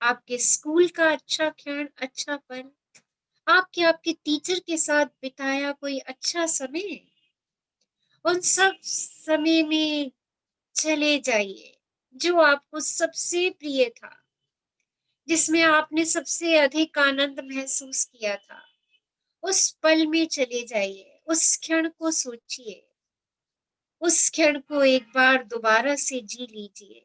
आपके स्कूल का अच्छा क्षण, अच्छा पल, आपके टीचर के साथ बिताया कोई अच्छा समय, उन सब समय में चले जाइए जो आपको सबसे प्रिय था, जिसमें आपने सबसे अधिक आनंद महसूस किया था। उस पल में चले जाइए, उस क्षण को सोचिए, उस क्षण को एक बार दोबारा से जी लीजिए।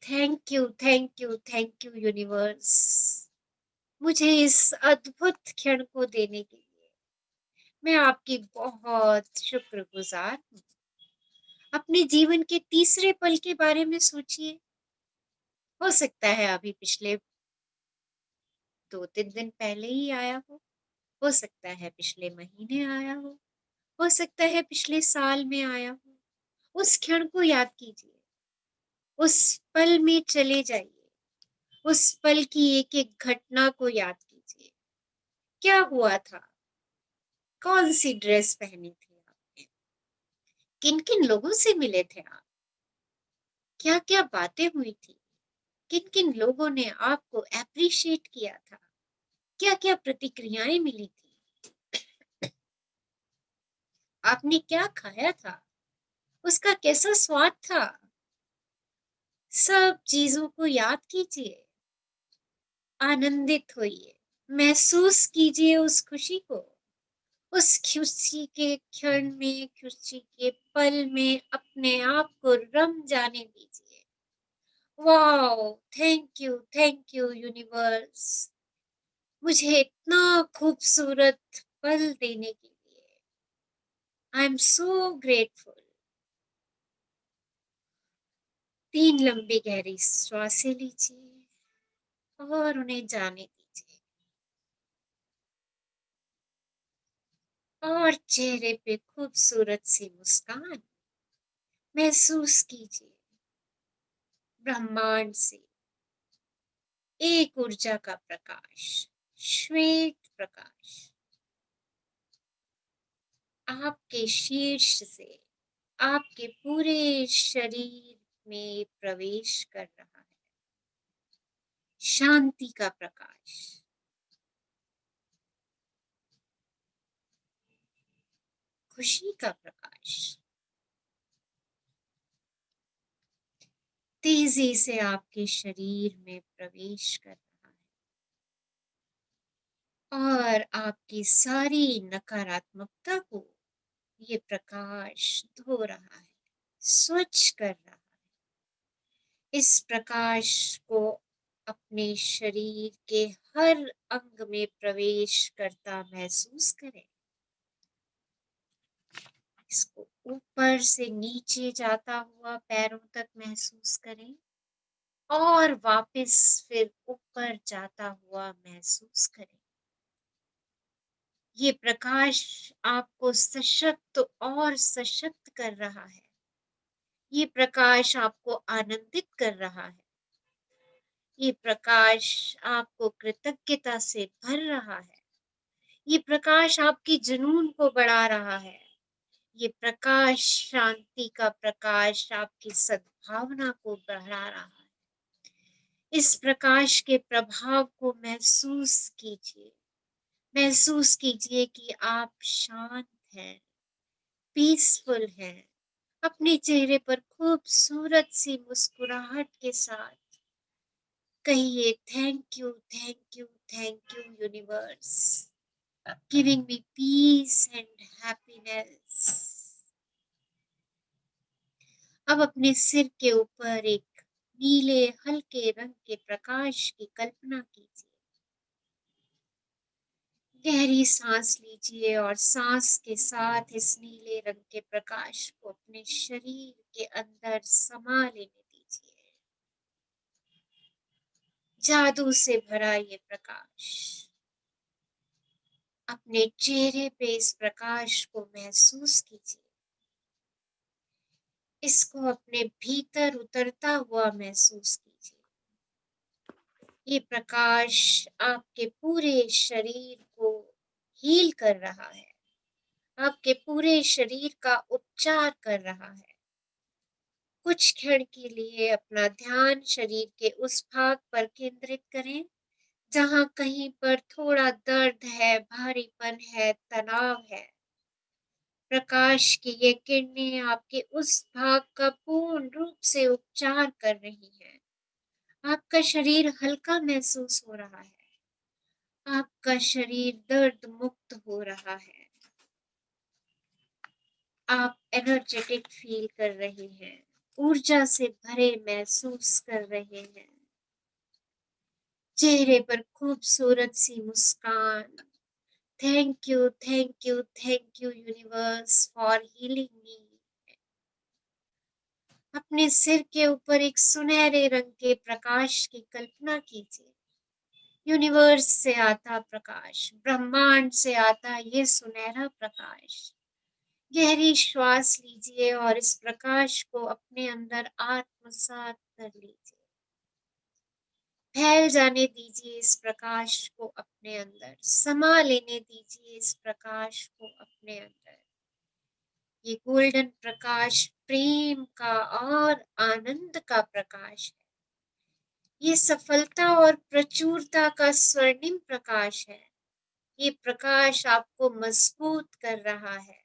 Thank you, thank you, thank you universe, मुझे इस अद्भुत क्षण को देने के लिए मैं आपकी बहुत शुक्रगुजार हूँ। अपने जीवन के तीसरे पल के बारे में सोचिए। हो सकता है अभी पिछले 2-3 दिन पहले ही आया हो सकता है पिछले महीने आया हो सकता है पिछले साल में आया हो। उस क्षण को याद कीजिए, उस पल में चले जाइए, उस पल की एक-एक घटना को याद कीजिए। क्या हुआ था? कौन सी ड्रेस पहनी थी आपने? किन-किन लोगों से मिले थे आप? क्या-क्या बातें हुई थी? किन-किन लोगों ने आपको एप्रिशिएट किया था? क्या-क्या प्रतिक्रियाएं मिली थी? आपने क्या खाया था? उसका कैसा स्वाद था? सब चीजों को याद कीजिए, आनंदित होइए, महसूस कीजिए उस खुशी को, उस खुशी के क्षण में, खुशी के पल में अपने आप को रम जाने दीजिए। वाओ, थैंक यू यूनिवर्स, मुझे इतना खूबसूरत पल देने के लिए। आई एम सो ग्रेटफुल। 3 लंबी गहरी श्वासें लीजिए और उन्हें जाने दीजिए और चेहरे पे खूबसूरत सी मुस्कान महसूस कीजिए। ब्रह्मांड से एक ऊर्जा का प्रकाश, श्वेत प्रकाश आपके शीर्ष से आपके पूरे शरीर में प्रवेश कर रहा है। शांति का प्रकाश, खुशी का प्रकाश तेजी से आपके शरीर में प्रवेश कर रहा है और आपकी सारी नकारात्मकता को ये प्रकाश धो रहा है, स्वच्छ कर रहा है। इस प्रकाश को अपने शरीर के हर अंग में प्रवेश करता महसूस करें। इसको ऊपर से नीचे जाता हुआ पैरों तक महसूस करें और वापस फिर ऊपर जाता हुआ महसूस करें। ये प्रकाश आपको सशक्त और सशक्त कर रहा है। ये प्रकाश आपको आनंदित कर रहा है। ये प्रकाश आपको कृतज्ञता से भर रहा है। ये प्रकाश आपकी जुनून को बढ़ा रहा है। ये प्रकाश, शांति का प्रकाश आपकी सद्भावना को बढ़ा रहा है। इस प्रकाश के प्रभाव को महसूस कीजिए। महसूस कीजिए कि आप शांत हैं, पीसफुल हैं। अपने चेहरे पर खूबसूरत सी मुस्कुराहट के साथ कहिए, thank you, thank you, thank you universe, giving me peace and happiness. अब अपने सिर के ऊपर एक नीले हल्के रंग के प्रकाश की कल्पना कीजिए। गहरी सांस लीजिए और सांस के साथ इस नीले रंग के प्रकाश को अपने शरीर के अंदर समा लेने दीजिए। जादू से भरा ये प्रकाश, अपने चेहरे पे इस प्रकाश को महसूस कीजिए। इसको अपने भीतर उतरता हुआ महसूस कीजिए। ये प्रकाश आपके पूरे शरीर को हील कर रहा है, आपके पूरे शरीर का उपचार कर रहा है। कुछ क्षण के लिए अपना ध्यान शरीर के उस भाग पर केंद्रित करें जहां कहीं पर थोड़ा दर्द है, भारीपन है, तनाव है। प्रकाश की ये किरणें आपके उस भाग का पूर्ण रूप से उपचार कर रही हैं। आपका शरीर हल्का महसूस हो रहा है। आपका शरीर दर्द मुक्त हो रहा है। आप एनर्जेटिक फील कर रहे हैं, ऊर्जा से भरे महसूस कर रहे हैं। चेहरे पर खूबसूरत सी मुस्कान। Thank you, thank you, thank you universe for healing me. अपने सिर के ऊपर एक सुनहरे रंग के प्रकाश की कल्पना कीजिए। यूनिवर्स से आता प्रकाश, ब्रह्मांड से आता ये सुनहरा प्रकाश। गहरी श्वास लीजिए और इस प्रकाश को अपने अंदर आत्मसात कर लीजिए। फैल जाने दीजिए इस प्रकाश को अपने अंदर, समा लेने दीजिए इस प्रकाश को अपने अंदर। ये गोल्डन प्रकाश प्रेम का और आनंद का प्रकाश है। ये सफलता और प्रचुरता का स्वर्णिम प्रकाश है। ये प्रकाश आपको मजबूत कर रहा है।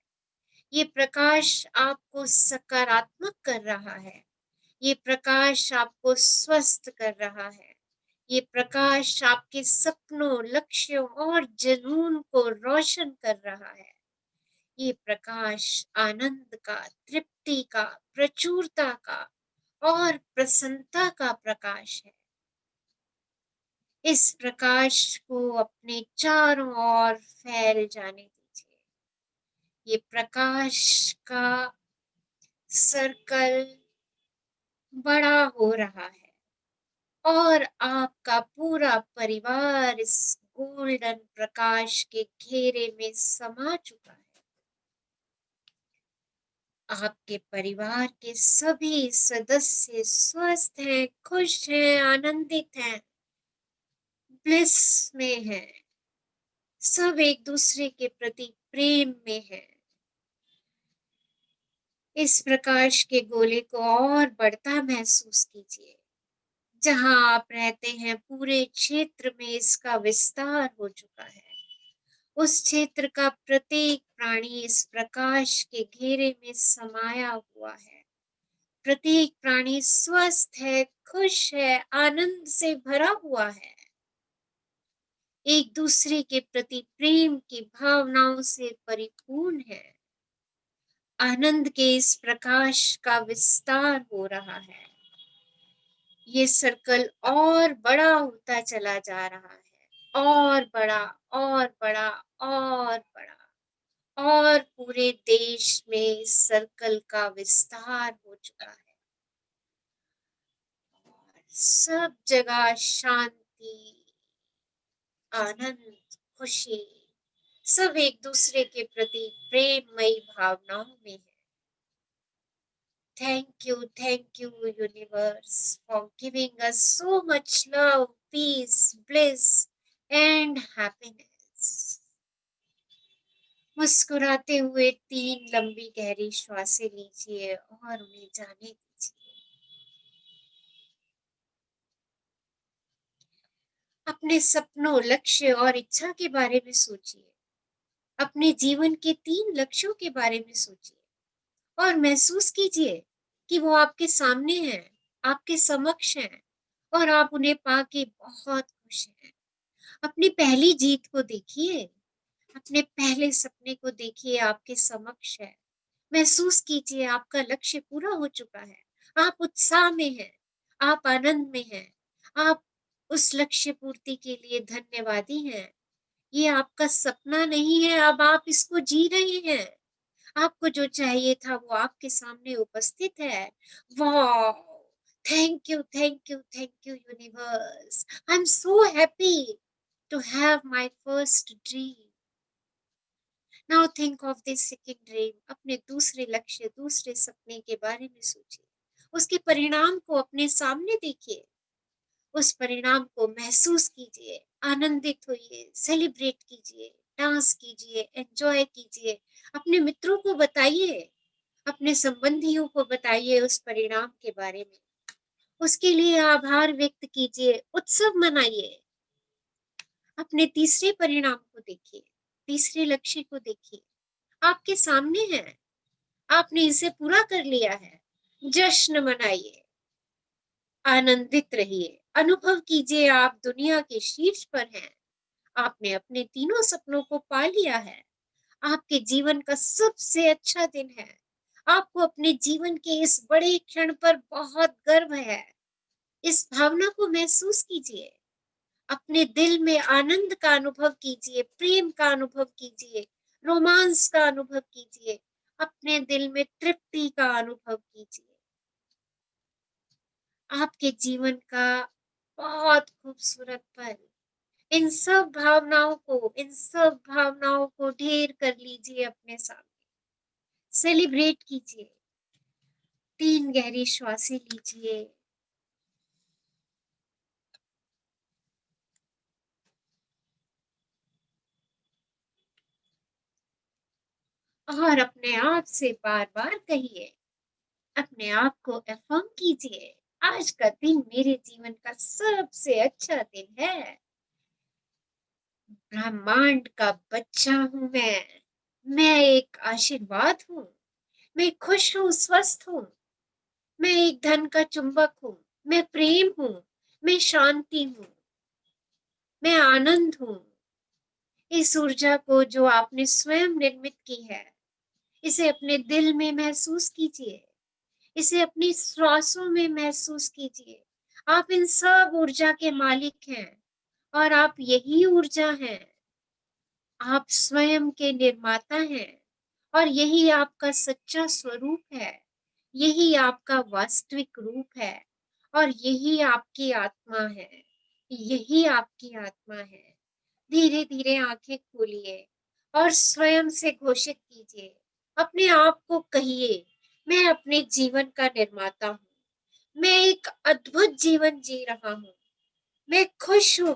ये प्रकाश आपको सकारात्मक कर रहा है। ये प्रकाश आपको स्वस्थ कर रहा है। ये प्रकाश आपके सपनों, लक्ष्यों और जुनून को रोशन कर रहा है। ये प्रकाश आनंद का, तृप्ति का, प्रचुरता का और प्रसन्नता का प्रकाश है। इस प्रकाश को अपने चारों ओर फैल जाने दीजिए। ये प्रकाश का सर्कल बड़ा हो रहा है और आपका पूरा परिवार इस गोल्डन प्रकाश के घेरे में समा चुका है। आपके परिवार के सभी सदस्य स्वस्थ हैं, खुश हैं, आनंदित हैं। ब्लिस में है, सब एक दूसरे के प्रति प्रेम में है। इस प्रकाश के गोले को और बढ़ता महसूस कीजिए। जहां आप रहते हैं पूरे क्षेत्र में इसका विस्तार हो चुका है। उस क्षेत्र का प्रत्येक प्राणी इस प्रकाश के घेरे में समाया हुआ है। प्रत्येक प्राणी स्वस्थ है, खुश है, आनंद से भरा हुआ है, एक दूसरे के प्रति प्रेम की भावनाओं से परिपूर्ण है। आनंद के इस प्रकाश का विस्तार हो रहा है। ये सर्कल और बड़ा होता चला जा रहा है, और बड़ा और बड़ा और बड़ा, और पूरे देश में इस सर्कल का विस्तार हो चुका है। और सब जगह शांति, आनंद, खुशी, सब एक दूसरे के प्रति प्रेममयी भावनाओं में है। Thank you, universe, for giving us so much love, peace, bliss, and happiness. मुस्कुराते हुए 3 लंबी गहरी श्वासें लीजिए और उन्हें जाने दीजिए। अपने सपनों, लक्ष्य और इच्छा के बारे में सोचिए। अपने जीवन के 3 लक्ष्यों के बारे में सोचिए और महसूस कीजिए कि वो आपके सामने हैं, आपके समक्ष हैं और आप उन्हें पाके बहुत खुश हैं। अपनी पहली जीत को देखिए, अपने पहले सपने को देखिए, आपके समक्ष है। महसूस कीजिए आपका लक्ष्य पूरा हो चुका है। आप उत्साह में हैं, आप आनंद में हैं, आप उस लक्ष्य पूर्ति के लिए धन्यवादी हैं। ये आपका सपना नहीं है, अब आप इसको जी रहे हैं। आपको जो चाहिए था वो आपके सामने उपस्थित है। वाह! Thank you universe. I am so happy to have my first dream. Now think of this second dream. अपने दूसरे लक्ष्य, दूसरे सपने के बारे में सोचिए। उसके परिणाम को अपने सामने देखिए। उस परिणाम को महसूस कीजिए, आनंदित होइए, सेलिब्रेट कीजिए, डांस कीजिए, एंजॉय कीजिए। अपने मित्रों को बताइए, अपने संबंधियों को बताइए उस परिणाम के बारे में। उसके लिए आभार व्यक्त कीजिए, उत्सव मनाइए। अपने तीसरे परिणाम को देखिए, तीसरे लक्ष्य को देखिए, आपके सामने है, आपने इसे पूरा कर लिया है। जश्न मनाइए, आनंदित रहिए, अनुभव कीजिए आप दुनिया के शीर्ष पर हैं। आपने अपने तीनों सपनों को पा लिया है। आपके जीवन का सबसे अच्छा दिन है। आपको अपने जीवन के इस बड़े क्षण पर बहुत गर्व है। इस भावना को महसूस कीजिए। अपने दिल में आनंद का अनुभव कीजिए, प्रेम का अनुभव कीजिए, रोमांस का अनुभव कीजिए, अपने दिल में तृप्ति का अनुभव कीजिए। आपके जीवन का बहुत खूबसूरत पल। इन सब भावनाओं को ढेर कर लीजिए अपने सामने। सेलिब्रेट कीजिए। 3 गहरी श्वासें लीजिए। और अपने आप से बार-बार कहिए, अपने आप को अफर्म कीजिए, आज का दिन मेरे जीवन का सबसे अच्छा दिन है। ब्रह्मांड का बच्चा हूँ मैं एक आशीर्वाद हूँ, मैं खुश हूँ, स्वस्थ हूँ, मैं एक धन का चुंबक हूँ, मैं प्रेम हूँ, मैं शांति हूँ, मैं आनंद हूँ। इस ऊर्जा को जो आपने स्वयं निर्मित की है, इसे अपने दिल में महसूस कीजिए, इसे अपनी श्वासों में महसूस कीजिए। आप इन सब ऊर्जा के मालिक हैं और आप यही ऊर्जा हैं। आप स्वयं के निर्माता हैं और यही आपका सच्चा स्वरूप है, यही आपका वास्तविक रूप है और यही आपकी आत्मा है, यही आपकी आत्मा है। धीरे धीरे आंखें खोलिए और स्वयं से घोषित कीजिए, अपने आप को कहिए, मैं अपने जीवन का निर्माता हूँ, मैं एक अद्भुत जीवन जी रहा हूँ, मैं खुश हूँ,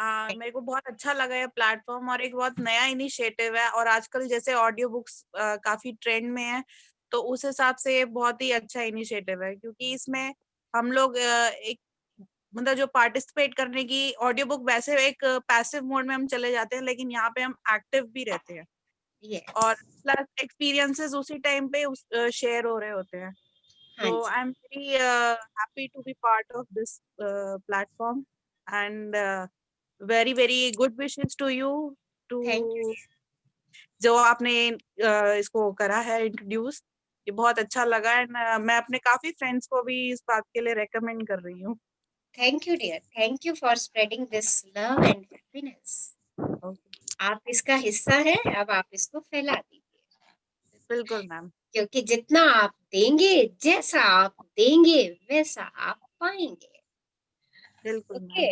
मेरे को बहुत अच्छा लगा ये प्लेटफॉर्म और एक बहुत नया इनिशिएटिव है, और आजकल जैसे ऑडियो बुक्स काफी ट्रेंड में है, तो उस हिसाब से ये बहुत ही अच्छा इनिशिएटिव है, क्योंकि इसमें हम लोग एक मतलब जो पार्टिसिपेट करने की, ऑडियो बुक वैसे एक पैसिव मोड में हम चले जाते हैं, लेकिन यहाँ पे हम एक्टिव भी रहते हैं और प्लस एक्सपीरियंसेस उसी टाइम पे शेयर हो रहे होते हैं। So I'm very happy to be part of this platform, and very very good wishes to you to जो आपने इसको करा है इंट्रोड्यूस, ये बहुत अच्छा लगा, एंड मैं अपने काफी फ्रेंड्स को भी इस बात के लिए रेकमेंड कर रही हूँ। Thank you dear, thank you for spreading this love and happiness. आप इसका हिस्सा हैं, अब आप इसको फैला दीजिए। बिल्कुल मैम, क्योंकि जितना आप देंगे, जैसा आप देंगे वैसा आप पाएंगे। बिल्कुल ओके,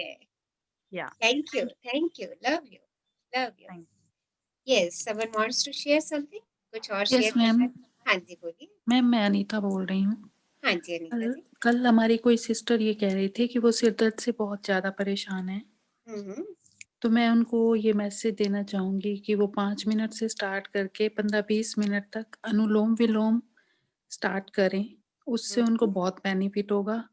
या thank you, love you, love you. Yes, someone wants to share something, कुछ और शेयर यस मैम। हाँ जी बोलिए। मैम मैं अनीता बोल रही हूँ। हाँ जी अनीता जी। कल हमारी कोई सिस्टर ये कह रही थी कि वो सिर दर्द से बहुत ज्यादा परेशान है, तो मैं उनको ये मैसेज देना चाहूंगी कि वो 5 मिनट से स्टार्ट करके 15-20 मिनट तक अनुलोम विलोम स्टार्ट करें, उससे उनको बहुत बेनिफिट होगा।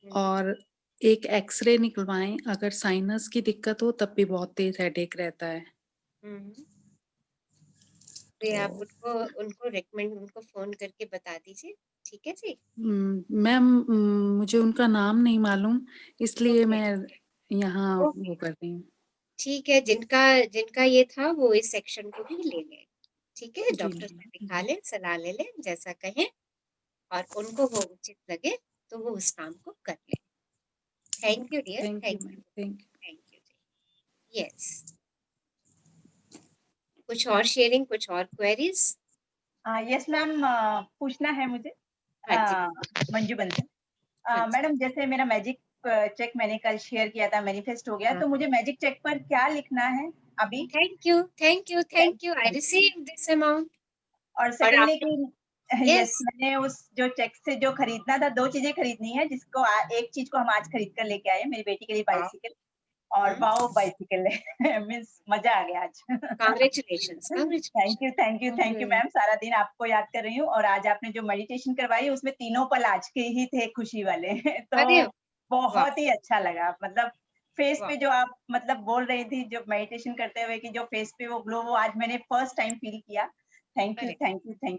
और एक एक्सरे निकलवाएं, अगर साइनस की दिक्कत हो तब भी बहुत तेज हेडेक रहता है। तो आप उनको रेकमेंड, उनको फोन करके बता दीजिए, ठीक है जी। मैम मुझे उनका नाम नहीं मालूम, इसलिए मैं यहाँ वो कर रही हूँ। ठीक है, जिनका ये था वो इस सेक्शन को भी ले लें, ठीक है, डॉक्टर से दिखा लें, सलाह ले लें, जैसा कहें, और उनको वो उचित लगे तो वो उस काम को कर लें। Thank you dear, thank you. Yes, कुछ और शेयरिंग, कुछ और क्वेरीज? यस मैम, पूछना है मुझे। मंजू बंसल मैडम, जैसे मेरा मैजिक चेक मैंने कल शेयर किया था, मैनिफेस्ट हो गया, तो मुझे मैजिक चेक पर क्या लिखना है अभी? Thank you, I receive this amount. और सेकंडली कि यस, मैंने उस जो चेक से जो खरीदना था, 2 चीजें खरीदनी है, जिसको एक चीज को हम आज खरीद कर लेके आए, मेरी बेटी के लिए बाइसिकल, और वाओ बाइसिकल है। मींस मजा आ गया आज। कांग्रेचुलेशंस, थैंक यू मैम, सारा दिन आपको याद कर रही हूँ, और आज आपने जो मेडिटेशन करवाई उसमें तीनों पल आज के ही थे, खुशी वाले। तो बहुत ही अच्छा लगा, मतलब फेस पे जो आप मतलब बोल रही थी, जो मेडिटेशन करते हुए कि जो फेस पे वो ग्लो, वो आज मैंने फर्स्ट टाइम फील किया। Thank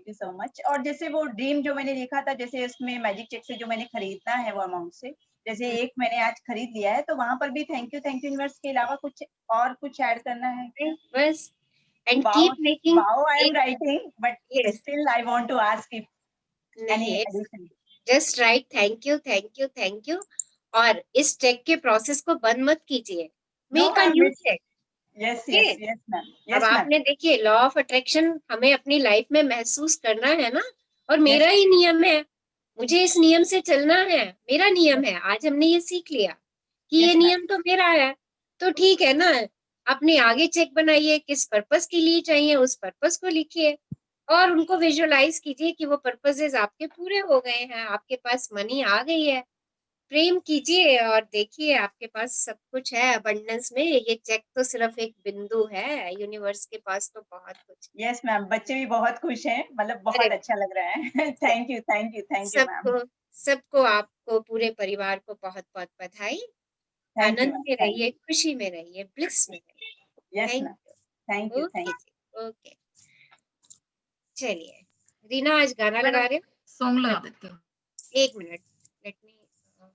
you so much. और जैसे वो ड्रीम जो मैंने देखा था, जैसे उसमें मैजिक चेक से जो मैंने खरीदना है वो अमाउंट से, जैसे एक मैंने आज खरीद लिया है, तो वहां पर भी थैंक यू यूनिवर्स के अलावा कुछ और कुछ ऐड करना है? बस, and keep making, wow, I am writing, but still I want to ask if any addition. Just write thank you, और इस चेक के प्रोसेस को बंद मत कीजिए, make a new check. Yes ma'am. अब आपने देखिए, लॉ ऑफ अट्रैक्शन हमें अपनी लाइफ में महसूस करना है ना, और मेरा ही नियम है, मुझे इस नियम से चलना है, मेरा नियम है। आज हमने ये सीख लिया कि ये नियम तो मेरा है, तो ठीक है ना। अपने आगे चेक बनाइए, किस पर्पस के लिए चाहिए, उस पर्पस को लिखिए, और उनको विजुअलाइज कीजिए कि वो पर्पसेस आपके पूरे हो गए हैं, आपके पास मनी आ गई है। प्रेम कीजिए और देखिए आपके पास सब कुछ है अबंडेंस में। ये चेक तो सिर्फ एक बिंदु है, यूनिवर्स के पास तो बहुत कुछ। यस मैम, बच्चे भी बहुत खुश हैं, मतलब बहुत अच्छा लग रहा है। Thank you ma'am. सबको, आपको, पूरे परिवार को बहुत बहुत बधाई। आनंद में रहिए, खुशी में रहिए, ब्लिस में रहिए। Thank you. ओके, चलिए रीना, आज गाना लगा रहे हो? सॉन्ग लगा देते हो। 1 मिनट, लेट मी